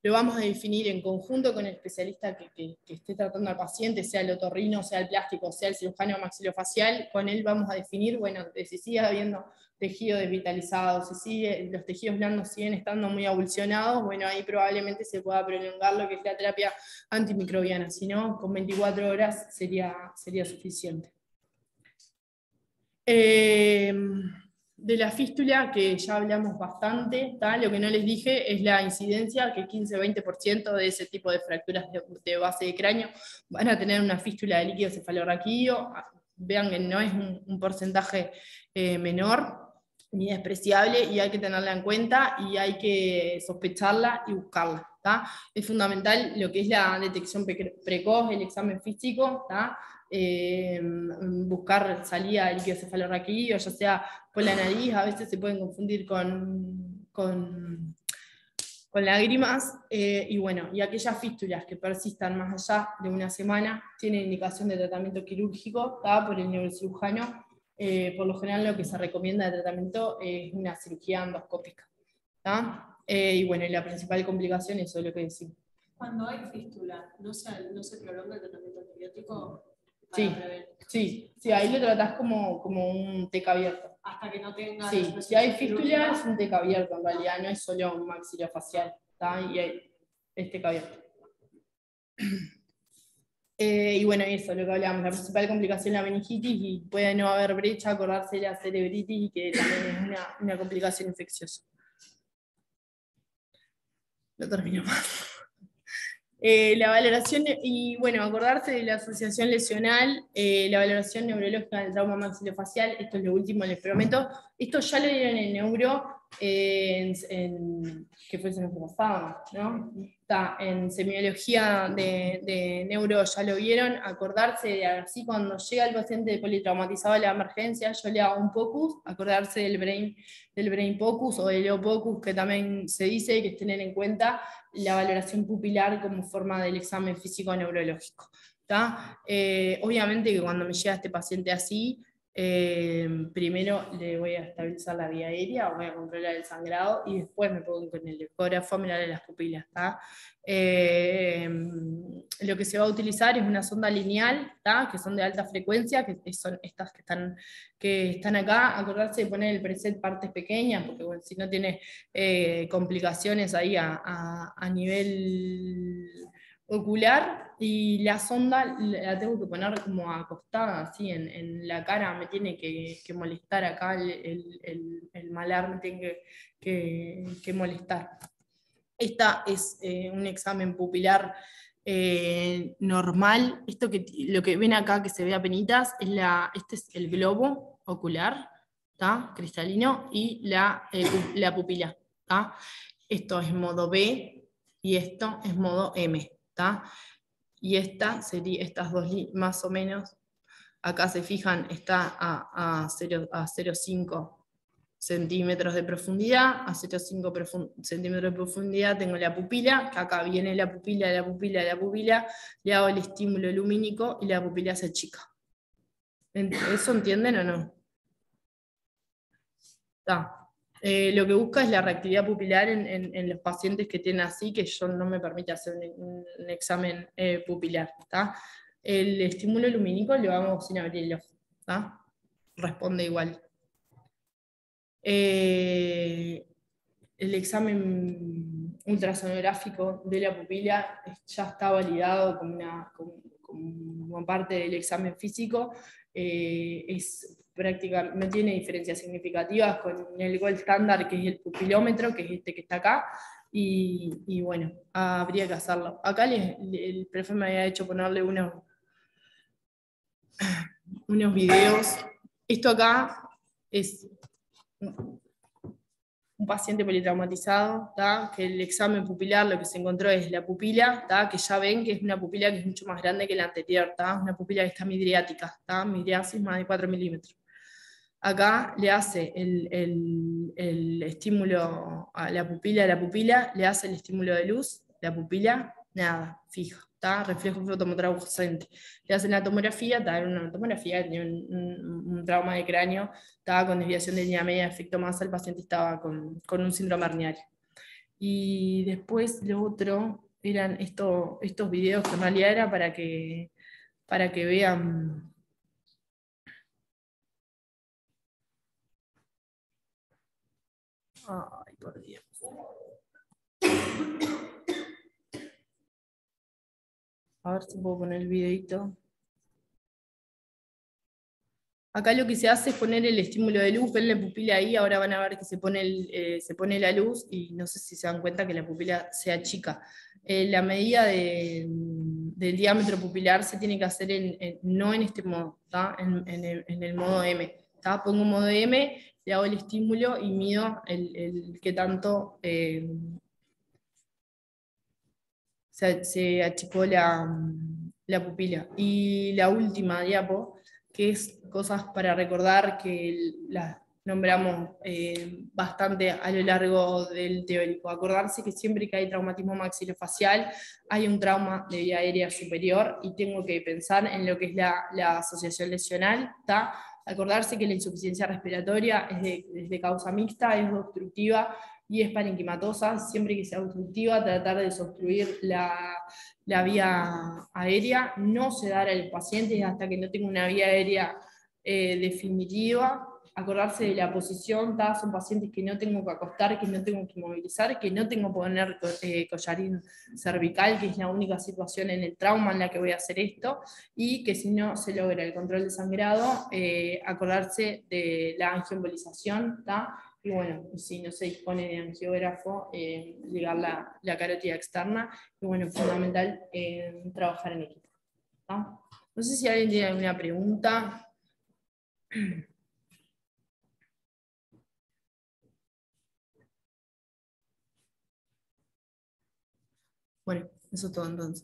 lo vamos a definir en conjunto con el especialista que esté tratando al paciente, sea el otorrino, sea el plástico, sea el cirujano maxilofacial. Con él vamos a definir, bueno, si sigue habiendo tejido desvitalizado, si los tejidos blandos siguen estando muy avulsionados, bueno, ahí probablemente se pueda prolongar lo que es la terapia antimicrobiana, si no, con 24 horas sería suficiente. De la fístula, que ya hablamos bastante, lo que no les dije es la incidencia, que 15-20% de ese tipo de fracturas de base de cráneo van a tener una fístula de líquido cefalorraquídeo. Vean que no es un porcentaje menor ni despreciable, y hay que tenerla en cuenta y hay que sospecharla y buscarla. ¿tá? Es fundamental lo que es la detección precoz, el examen físico, ¿tá? Buscar salida de líquido cefalorraquídeo, ya sea por la nariz, a veces se pueden confundir con lágrimas, y bueno, y aquellas fístulas que persistan más allá de una semana tienen indicación de tratamiento quirúrgico, ¿tá? Por el neurocirujano. Por lo general lo que se recomienda de tratamiento es una cirugía endoscópica. ¿tá? Y bueno, y la principal complicación es eso, lo que decimos. Cuando hay fístula, ¿no se prolonga el tratamiento antibiótico? Sí, ahí lo tratás como un TEC abierto. Hasta que no tenga... Sí, si hay fístula es un TEC abierto, en realidad no es solo un maxilofacial, ¿tá? Y es TEC abierto. Y bueno, eso, lo que hablamos, la principal complicación es la meningitis, y puede no haber brecha, acordarse de la cerebritis, que también es una complicación infecciosa. No termino más. La valoración, y bueno, acordarse de la asociación lesional, la valoración neurológica del trauma maxilofacial, esto es lo último, les prometo. Esto ya lo dieron en neuro, que fue el semestre pasado, ¿no? Está en semiología de neuro, ya lo vieron. Acordarse de así, cuando llega el paciente politraumatizado a la emergencia, yo le hago un POCUS, acordarse del brain POCUS o del OPOCUS, que también se dice, que tener en cuenta la valoración pupilar como forma del examen físico neurológico. Obviamente que cuando me llega este paciente así, primero le voy a estabilizar la vía aérea, voy a controlar el sangrado, y después me pongo con el ecógrafo a mirar las pupilas. Lo que se va a utilizar es una sonda lineal, que son de alta frecuencia, que son estas que están acá. Acordarse de poner el preset partes pequeñas, porque bueno, si no tiene complicaciones ahí a nivel ocular, y la sonda la tengo que poner como acostada, así en la cara, me tiene que molestar acá, el malar me tiene que molestar. Esta es un examen pupilar normal. Lo que ven acá que se ve apenitas, este es el globo ocular, ¿tá? Cristalino, y la pupila. ¿tá? Esto es modo B y esto es modo M. ¿tá? Y estas dos más o menos, acá se fijan, está a 0,5 centímetros de profundidad, a 0,5 centímetros de profundidad tengo la pupila, que acá viene la pupila, le hago el estímulo lumínico y la pupila se achica. ¿Eso entienden o no? Está. Lo que busca es la reactividad pupilar en los pacientes que tienen así, que yo no me permite hacer un examen pupilar. ¿tá? El estímulo lumínico lo hago sin abrir el ojo. ¿tá? Responde igual. El examen ultrasonográfico de la pupila ya está validado como parte del examen físico. No tiene diferencias significativas con el gold estándar, que es el pupilómetro, que es este que está acá, y bueno, habría que hacerlo. Acá el profe me había hecho ponerle unos videos. Esto acá es un paciente politraumatizado, ¿tá? Que el examen pupilar lo que se encontró es la pupila, ¿tá? Que ya ven que es una pupila que es mucho más grande que la anterior, ¿tá? Una pupila que está midriática, ¿tá? Midriasis más de 4 milímetros. Acá le hace el estímulo a la pupila le hace el estímulo de luz, la pupila, nada, fija, ¿tá? Reflejo fotomotor ausente. Le hacen la tomografía, ¿tá? Una tomografía, tenía un trauma de cráneo, estaba con desviación de línea media, efecto masa, el paciente estaba con un síndrome herniario. Y después lo otro eran estos videos que en realidad era para que vean. Ay, por Dios. A ver si puedo poner el videito. Acá lo que se hace es poner el estímulo de luz, ven la pupila ahí, ahora van a ver que se pone la luz y no sé si se dan cuenta que la pupila se achica. La medida del diámetro pupilar se tiene que hacer no en este modo, ¿tá? En el modo M. ¿Tá? Pongo un modo M, le hago el estímulo y mido el que tanto se achicó la pupila. Y la última diapo, que es cosas para recordar que las nombramos bastante a lo largo del teórico. Acordarse que siempre que hay traumatismo maxilofacial hay un trauma de vía aérea superior y tengo que pensar en lo que es la asociación lesional, ¿tá? Acordarse que la insuficiencia respiratoria es de causa mixta, es obstructiva y es parenquimatosa. Siempre que sea obstructiva, tratar de desobstruir la vía aérea, no sedar al paciente hasta que no tenga una vía aérea definitiva. Acordarse de la posición, ¿tá? Son pacientes que no tengo que acostar, que no tengo que movilizar, que no tengo que poner collarín cervical, que es la única situación en el trauma en la que voy a hacer esto, y que si no se logra el control de sangrado, acordarse de la angioembolización, ¿tá? Y bueno, si no se dispone de angiógrafo, ligar la carótida externa, y bueno, fundamental trabajar en equipo, ¿tá? No sé si alguien tiene alguna pregunta. Bueno, eso es todo entonces.